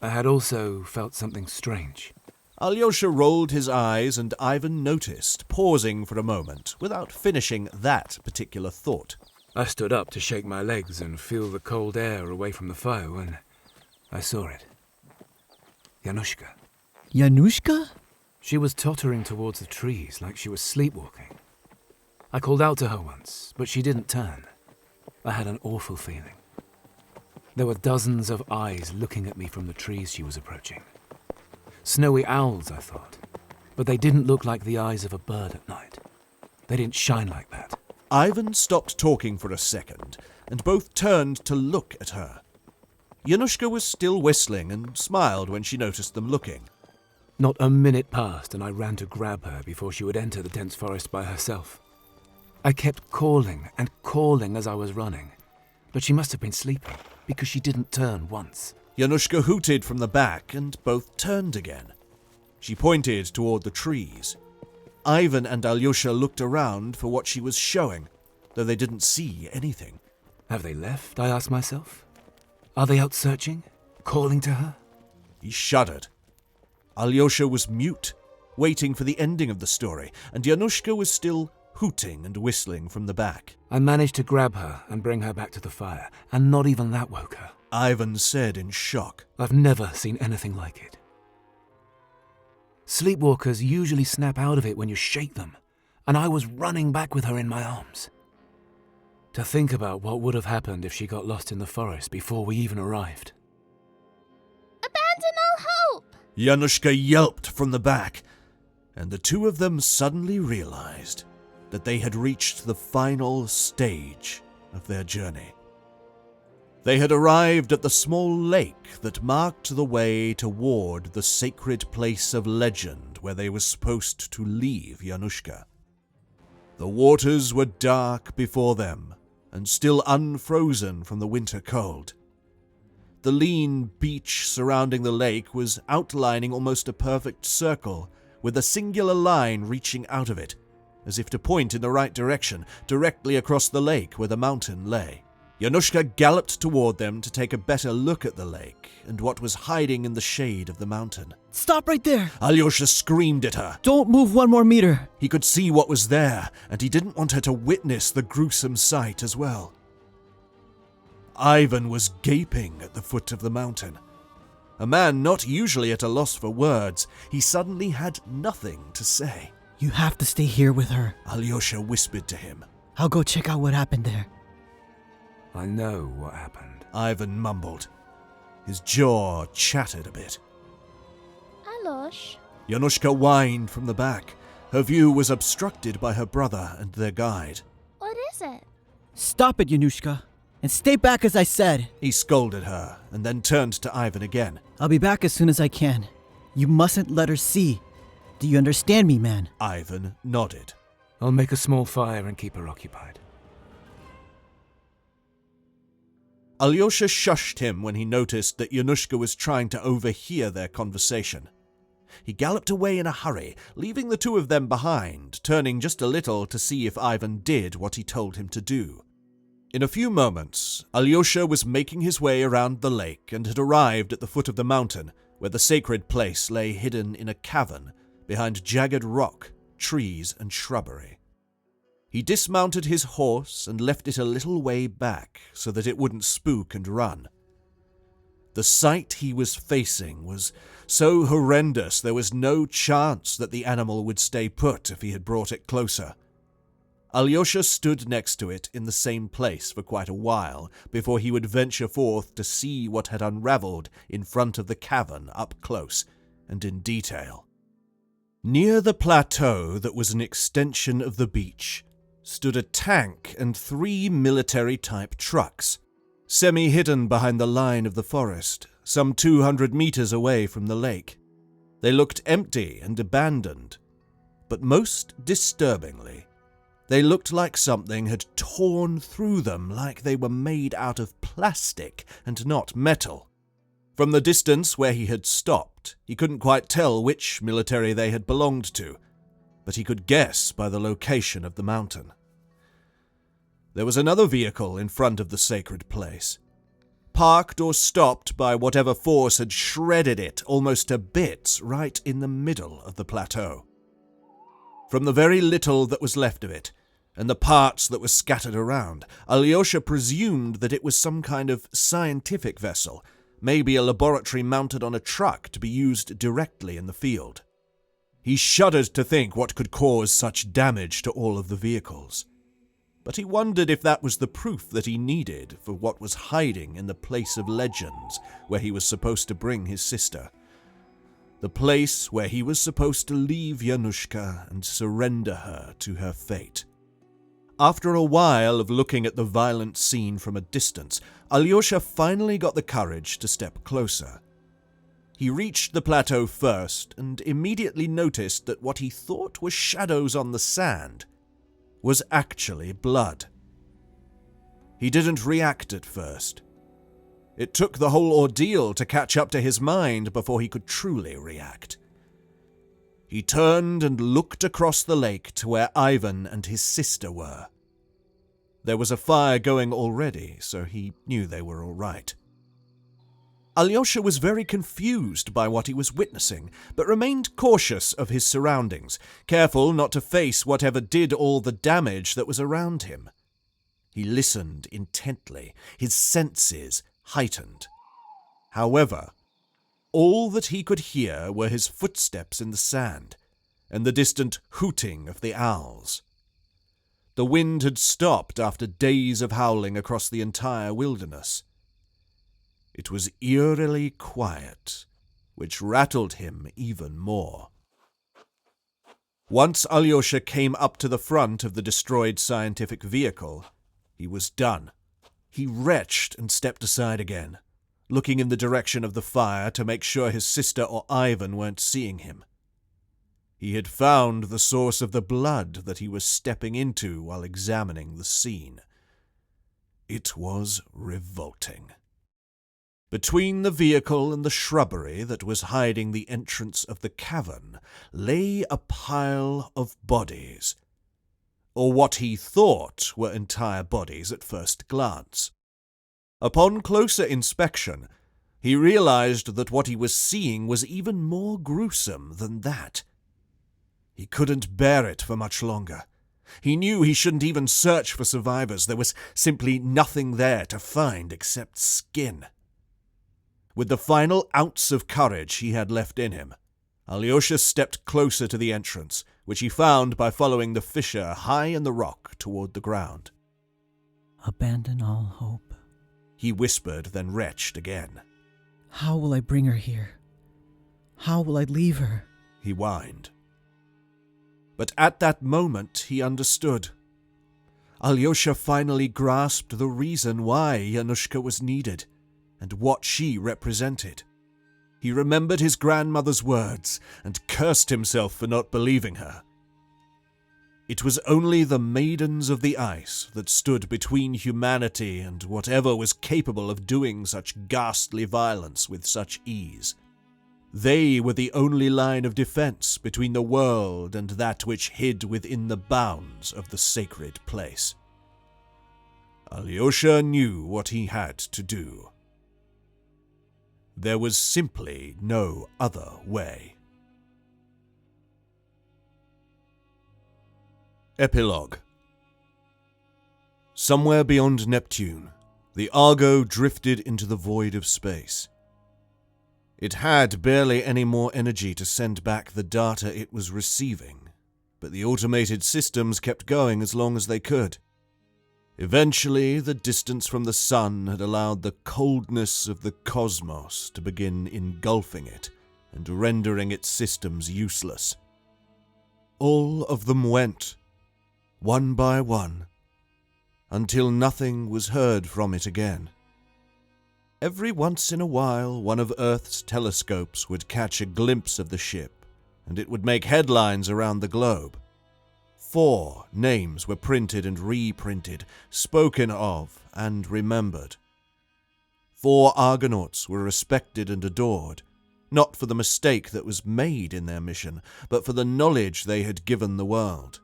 I had also felt something strange. Alyosha rolled his eyes and Ivan noticed, pausing for a moment without finishing that particular thought. I stood up to shake my legs and feel the cold air away from the fire when I saw it. Yanushka. Yanushka? She was tottering towards the trees like she was sleepwalking. I called out to her once, but she didn't turn. I had an awful feeling. There were dozens of eyes looking at me from the trees she was approaching. Snowy owls, I thought, but they didn't look like the eyes of a bird at night. They didn't shine like that. Ivan stopped talking for a second, and both turned to look at her. Yanushka was still whistling and smiled when she noticed them looking. Not a minute passed and I ran to grab her before she would enter the dense forest by herself. I kept calling and calling as I was running, but she must have been sleeping because she didn't turn once. Yanushka hooted from the back and both turned again. She pointed toward the trees. Ivan and Alyosha looked around for what she was showing, though they didn't see anything. Have they left? I asked myself. Are they out searching? Calling to her? He shuddered. Alyosha was mute, waiting for the ending of the story, and Yanushka was still hooting and whistling from the back. I managed to grab her and bring her back to the fire, and not even that woke her. Ivan said in shock. I've never seen anything like it. Sleepwalkers usually snap out of it when you shake them, and I was running back with her in my arms. To think about what would have happened if she got lost in the forest before we even arrived. Abandon all hope! Yanushka yelped from the back, and the two of them suddenly realized that they had reached the final stage of their journey. They had arrived at the small lake that marked the way toward the sacred place of legend where they were supposed to leave Yanushka. The waters were dark before them and still unfrozen from the winter cold. The lean beach surrounding the lake was outlining almost a perfect circle with a singular line reaching out of it, as if to point in the right direction, directly across the lake where the mountain lay. Yanushka galloped toward them to take a better look at the lake and what was hiding in the shade of the mountain. Stop right there! Alyosha screamed at her. Don't move 1 more meter! He could see what was there, and he didn't want her to witness the gruesome sight as well. Ivan was gaping at the foot of the mountain. A man not usually at a loss for words, he suddenly had nothing to say. You have to stay here with her. Alyosha whispered to him. I'll go check out what happened there. I know what happened. Ivan mumbled. His jaw chattered a bit. Alosh. Yanushka whined from the back. Her view was obstructed by her brother and their guide. What is it? Stop it, Yanushka. And stay back as I said. He scolded her and then turned to Ivan again. I'll be back as soon as I can. You mustn't let her see. Do you understand me, man? Ivan nodded. I'll make a small fire and keep her occupied. Alyosha shushed him when he noticed that Yanushka was trying to overhear their conversation. He galloped away in a hurry, leaving the two of them behind, turning just a little to see if Ivan did what he told him to do. In a few moments, Alyosha was making his way around the lake and had arrived at the foot of the mountain, where the sacred place lay hidden in a cavern behind jagged rock, trees, and shrubbery. He dismounted his horse and left it a little way back so that it wouldn't spook and run. The sight he was facing was so horrendous there was no chance that the animal would stay put if he had brought it closer. Alyosha stood next to it in the same place for quite a while before he would venture forth to see what had unraveled in front of the cavern up close and in detail. Near the plateau that was an extension of the beach stood a tank and 3 military-type trucks, semi-hidden behind the line of the forest, some 200 meters away from the lake. They looked empty and abandoned, but most disturbingly, they looked like something had torn through them, like they were made out of plastic and not metal. From the distance where he had stopped, he couldn't quite tell which military they had belonged to, but he could guess by the location of the mountain. There was another vehicle in front of the sacred place, parked or stopped by whatever force had shredded it almost to bits right in the middle of the plateau. From the very little that was left of it, and the parts that were scattered around, Alyosha presumed that it was some kind of scientific vessel, maybe a laboratory mounted on a truck to be used directly in the field. He shuddered to think what could cause such damage to all of the vehicles. But he wondered if that was the proof that he needed for what was hiding in the place of legends where he was supposed to bring his sister. The place where he was supposed to leave Yanushka and surrender her to her fate. After a while of looking at the violent scene from a distance, Alyosha finally got the courage to step closer. He reached the plateau first and immediately noticed that what he thought were shadows on the sand was actually blood. He didn't react at first. It took the whole ordeal to catch up to his mind before he could truly react. He turned and looked across the lake to where Ivan and his sister were. There was a fire going already, so he knew they were all right. Alyosha was very confused by what he was witnessing, but remained cautious of his surroundings, careful not to face whatever did all the damage that was around him. He listened intently, his senses heightened. However, all that he could hear were his footsteps in the sand, and the distant hooting of the owls. The wind had stopped after days of howling across the entire wilderness. It was eerily quiet, which rattled him even more. Once Alyosha came up to the front of the destroyed scientific vehicle, he was done. He retched and stepped aside again, looking in the direction of the fire to make sure his sister or Ivan weren't seeing him. He had found the source of the blood that he was stepping into while examining the scene. It was revolting. Between the vehicle and the shrubbery that was hiding the entrance of the cavern lay a pile of bodies, or what he thought were entire bodies at first glance. Upon closer inspection, he realized that what he was seeing was even more gruesome than that. He couldn't bear it for much longer. He knew he shouldn't even search for survivors. There was simply nothing there to find except skin. With the final ounce of courage he had left in him, Alyosha stepped closer to the entrance, which he found by following the fissure high in the rock toward the ground. Abandon all hope. He whispered, then retched again. How will I bring her here? How will I leave her? He whined. But at that moment he understood. Alyosha finally grasped the reason why Yanushka was needed, and what she represented. He remembered his grandmother's words and cursed himself for not believing her. It was only the Maidens of the Ice that stood between humanity and whatever was capable of doing such ghastly violence with such ease. They were the only line of defense between the world and that which hid within the bounds of the sacred place. Alyosha knew what he had to do. There was simply no other way. Epilogue. Somewhere beyond Neptune, the Argo drifted into the void of space. It had barely any more energy to send back the data it was receiving, but the automated systems kept going as long as they could. Eventually, the distance from the sun had allowed the coldness of the cosmos to begin engulfing it and rendering its systems useless. All of them went, one by one, until nothing was heard from it again. Every once in a while, one of Earth's telescopes would catch a glimpse of the ship, and it would make headlines around the globe. 4 names were printed and reprinted, spoken of and remembered. 4 Argonauts were respected and adored, not for the mistake that was made in their mission, but for the knowledge they had given the world.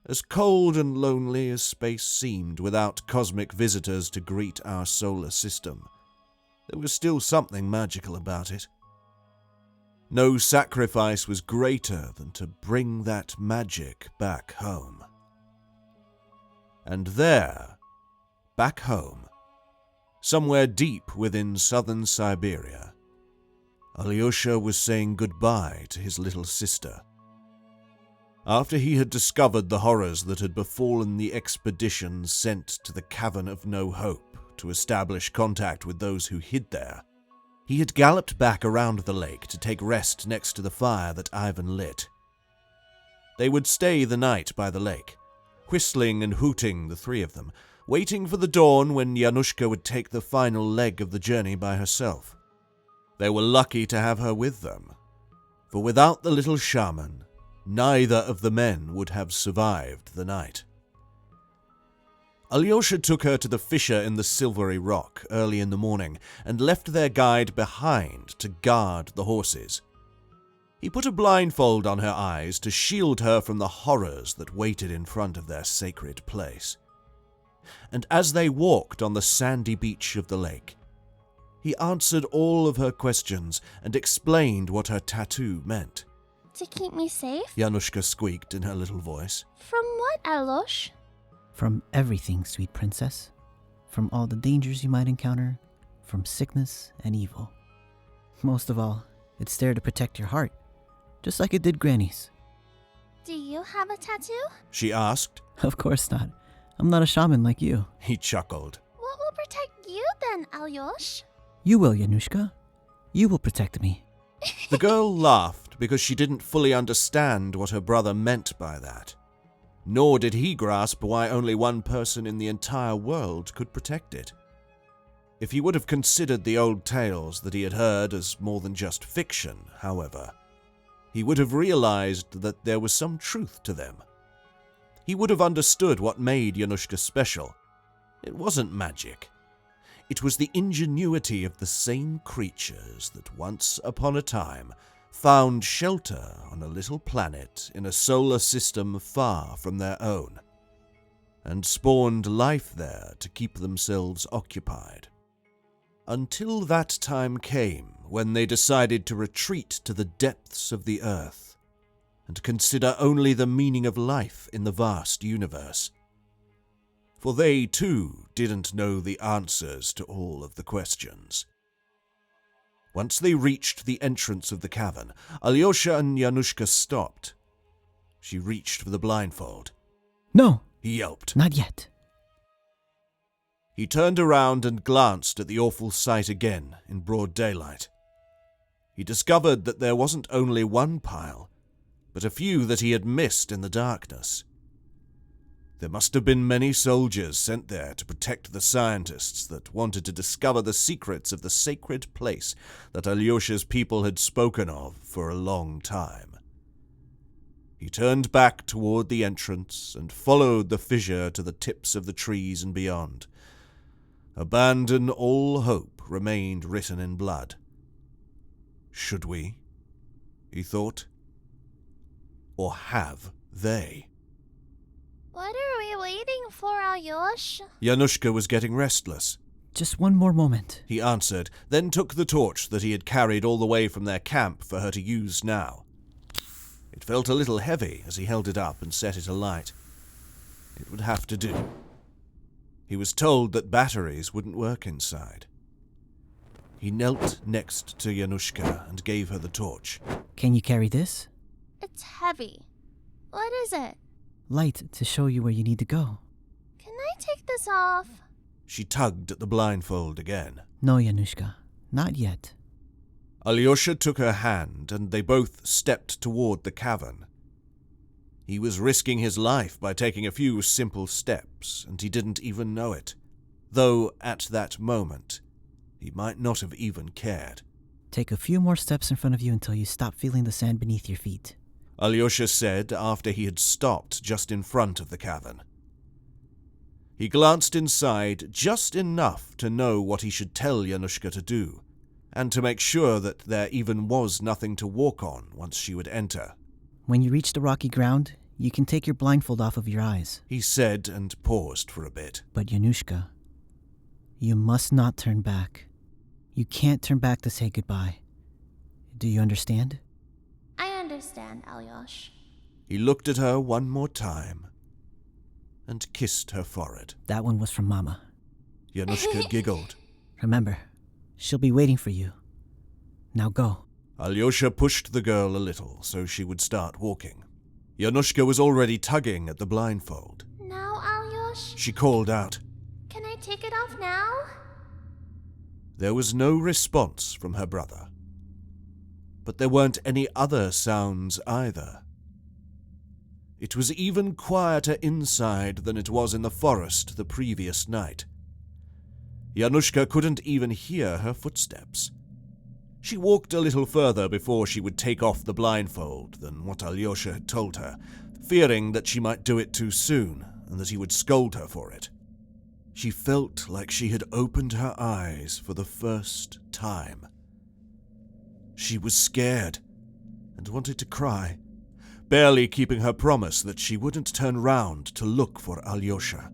As cold and lonely as space seemed without cosmic visitors to greet our solar system, there was still something magical about it. No sacrifice was greater than to bring that magic back home. And there, back home, somewhere deep within southern Siberia, Alyosha was saying goodbye to his little sister. After he had discovered the horrors that had befallen the expedition sent to the Cavern of No Hope to establish contact with those who hid there, he had galloped back around the lake to take rest next to the fire that Ivan lit. They would stay the night by the lake, whistling and hooting, the 3 of them, waiting for the dawn when Yanushka would take the final leg of the journey by herself. They were lucky to have her with them, for without the little shaman, neither of the men would have survived the night. Alyosha took her to the fissure in the silvery rock early in the morning and left their guide behind to guard the horses. He put a blindfold on her eyes to shield her from the horrors that waited in front of their sacred place. And as they walked on the sandy beach of the lake, he answered all of her questions and explained what her tattoo meant. To keep me safe? Yanushka squeaked in her little voice. From what, Alosh? From everything, sweet princess. From all the dangers you might encounter, from sickness and evil. Most of all, it's there to protect your heart, just like it did Granny's. Do you have a tattoo? She asked. Of course not. I'm not a shaman like you. He chuckled. What will protect you then, Alyosh? You will, Yanushka. You will protect me. The girl laughed because she didn't fully understand what her brother meant by that. Nor did he grasp why only one person in the entire world could protect it. If he would have considered the old tales that he had heard as more than just fiction, however, he would have realized that there was some truth to them. He would have understood what made Yanushka special. It wasn't magic. It was the ingenuity of the same creatures that once upon a time found shelter on a little planet in a solar system far from their own, and spawned life there to keep themselves occupied. Until that time came when they decided to retreat to the depths of the earth and consider only the meaning of life in the vast universe. For they, too, didn't know the answers to all of the questions. Once they reached the entrance of the cavern, Alyosha and Yanushka stopped. She reached for the blindfold. No! He yelped. Not yet. He turned around and glanced at the awful sight again in broad daylight. He discovered that there wasn't only one pile, but a few that he had missed in the darkness. There must have been many soldiers sent there to protect the scientists that wanted to discover the secrets of the sacred place that Alyosha's people had spoken of for a long time. He turned back toward the entrance and followed the fissure to the tips of the trees and beyond. Abandon all hope remained written in blood. Should we? He thought. Or have they? What are we waiting for, Alyosh? Yanushka was getting restless. Just one more moment. He answered, then took the torch that he had carried all the way from their camp for her to use now. It felt a little heavy as he held it up and set it alight. It would have to do. He was told that batteries wouldn't work inside. He knelt next to Yanushka and gave her the torch. Can you carry this? It's heavy. What is it? Light to show you where you need to go. Can I take this off? She tugged at the blindfold again. No, Yanushka, not yet. Alyosha took her hand, and they both stepped toward the cavern. He was risking his life by taking a few simple steps, and he didn't even know it, though at that moment he might not have even cared. Take a few more steps in front of you until you stop feeling the sand beneath your feet. Alyosha said after he had stopped just in front of the cavern. He glanced inside just enough to know what he should tell Yanushka to do, and to make sure that there even was nothing to walk on once she would enter. When you reach the rocky ground, you can take your blindfold off of your eyes, he said and paused for a bit. But Yanushka, you must not turn back. You can't turn back to say goodbye. Do you understand? I understand, Alyosh. He looked at her one more time and kissed her forehead. That one was from Mama. Yanushka giggled. Remember, she'll be waiting for you. Now go. Alyosha pushed the girl a little so she would start walking. Yanushka was already tugging at the blindfold. Now, Alyosh? She called out. Can I take it off now? There was no response from her brother. But there weren't any other sounds either. It was even quieter inside than it was in the forest the previous night. Yanushka couldn't even hear her footsteps. She walked a little further before she would take off the blindfold than what Alyosha had told her, fearing that she might do it too soon and that he would scold her for it. She felt like she had opened her eyes for the first time. She was scared and wanted to cry, barely keeping her promise that she wouldn't turn round to look for Alyosha.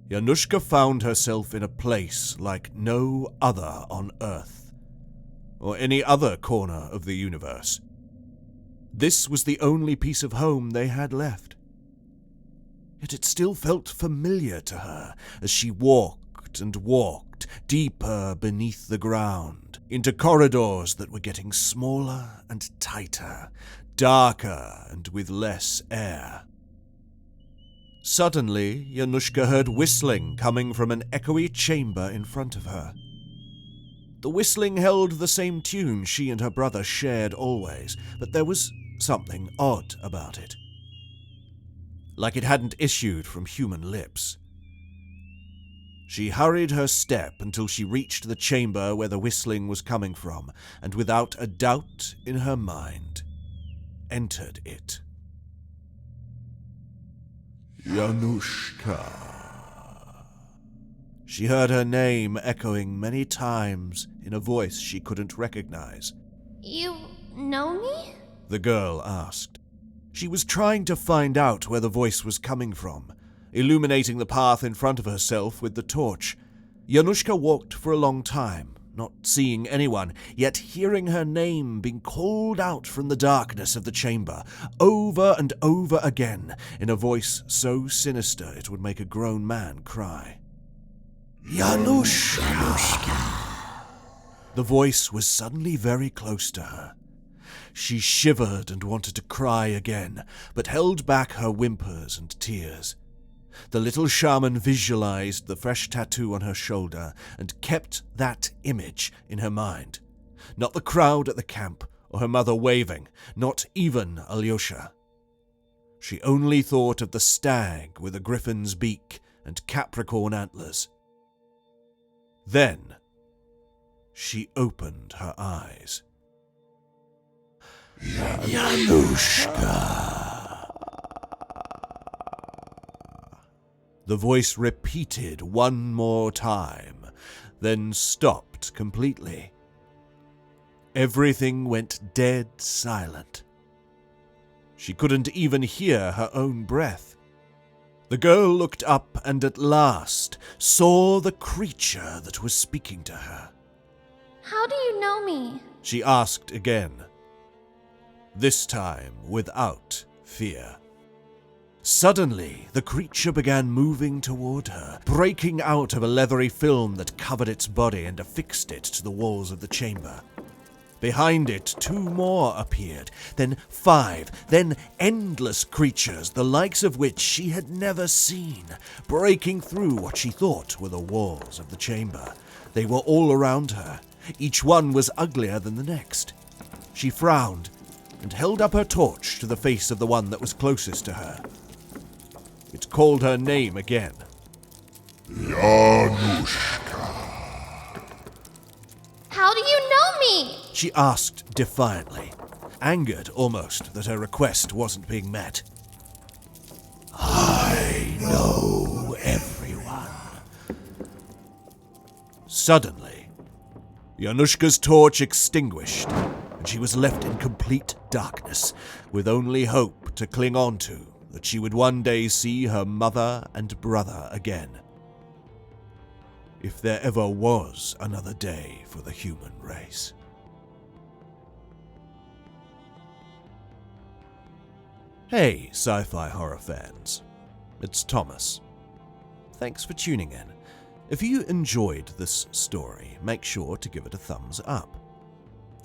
Yanushka found herself in a place like no other on Earth, or any other corner of the universe. This was the only piece of home they had left. Yet it still felt familiar to her as she walked and walked deeper beneath the ground, into corridors that were getting smaller and tighter, darker and with less air. Suddenly, Yanushka heard whistling coming from an echoey chamber in front of her. The whistling held the same tune she and her brother shared always, but there was something odd about it. Like it hadn't issued from human lips. She hurried her step until she reached the chamber where the whistling was coming from, and without a doubt in her mind, entered it. Yanushka. She heard her name echoing many times in a voice she couldn't recognize. You know me? The girl asked. She was trying to find out where the voice was coming from, illuminating the path in front of herself with the torch. Yanushka walked for a long time, not seeing anyone, yet hearing her name being called out from the darkness of the chamber, over and over again, in a voice so sinister it would make a grown man cry. Yanushka! The voice was suddenly very close to her. She shivered and wanted to cry again, but held back her whimpers and tears. The little shaman visualized the fresh tattoo on her shoulder and kept that image in her mind. Not the crowd at the camp, or her mother waving, not even Alyosha. She only thought of the stag with a griffin's beak and Capricorn antlers. Then, she opened her eyes. Yanushka! The voice repeated one more time, then stopped completely. Everything went dead silent. She couldn't even hear her own breath. The girl looked up and at last saw the creature that was speaking to her. How do you know me? She asked again, this time without fear. Suddenly, the creature began moving toward her, breaking out of a leathery film that covered its body and affixed it to the walls of the chamber. Behind it, 2 more appeared, then 5, then endless creatures, the likes of which she had never seen, breaking through what she thought were the walls of the chamber. They were all around her. Each one was uglier than the next. She frowned and held up her torch to the face of the one that was closest to her. It called her name again. Yanushka. How do you know me? She asked defiantly, angered almost that her request wasn't being met. I know everyone. Suddenly, Yanushka's torch extinguished, and she was left in complete darkness, with only hope to cling on to that she would one day see her mother and brother again. If there ever was another day for the human race. Hey, sci-fi horror fans. It's Thomas. Thanks for tuning in. If you enjoyed this story, make sure to give it a thumbs up.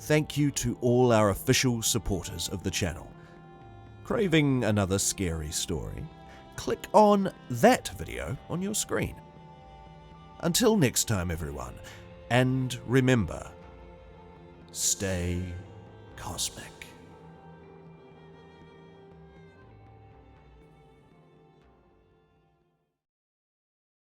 Thank you to all our official supporters of the channel. Craving another scary story? Click on that video on your screen. Until next time, everyone, and remember, stay cosmic.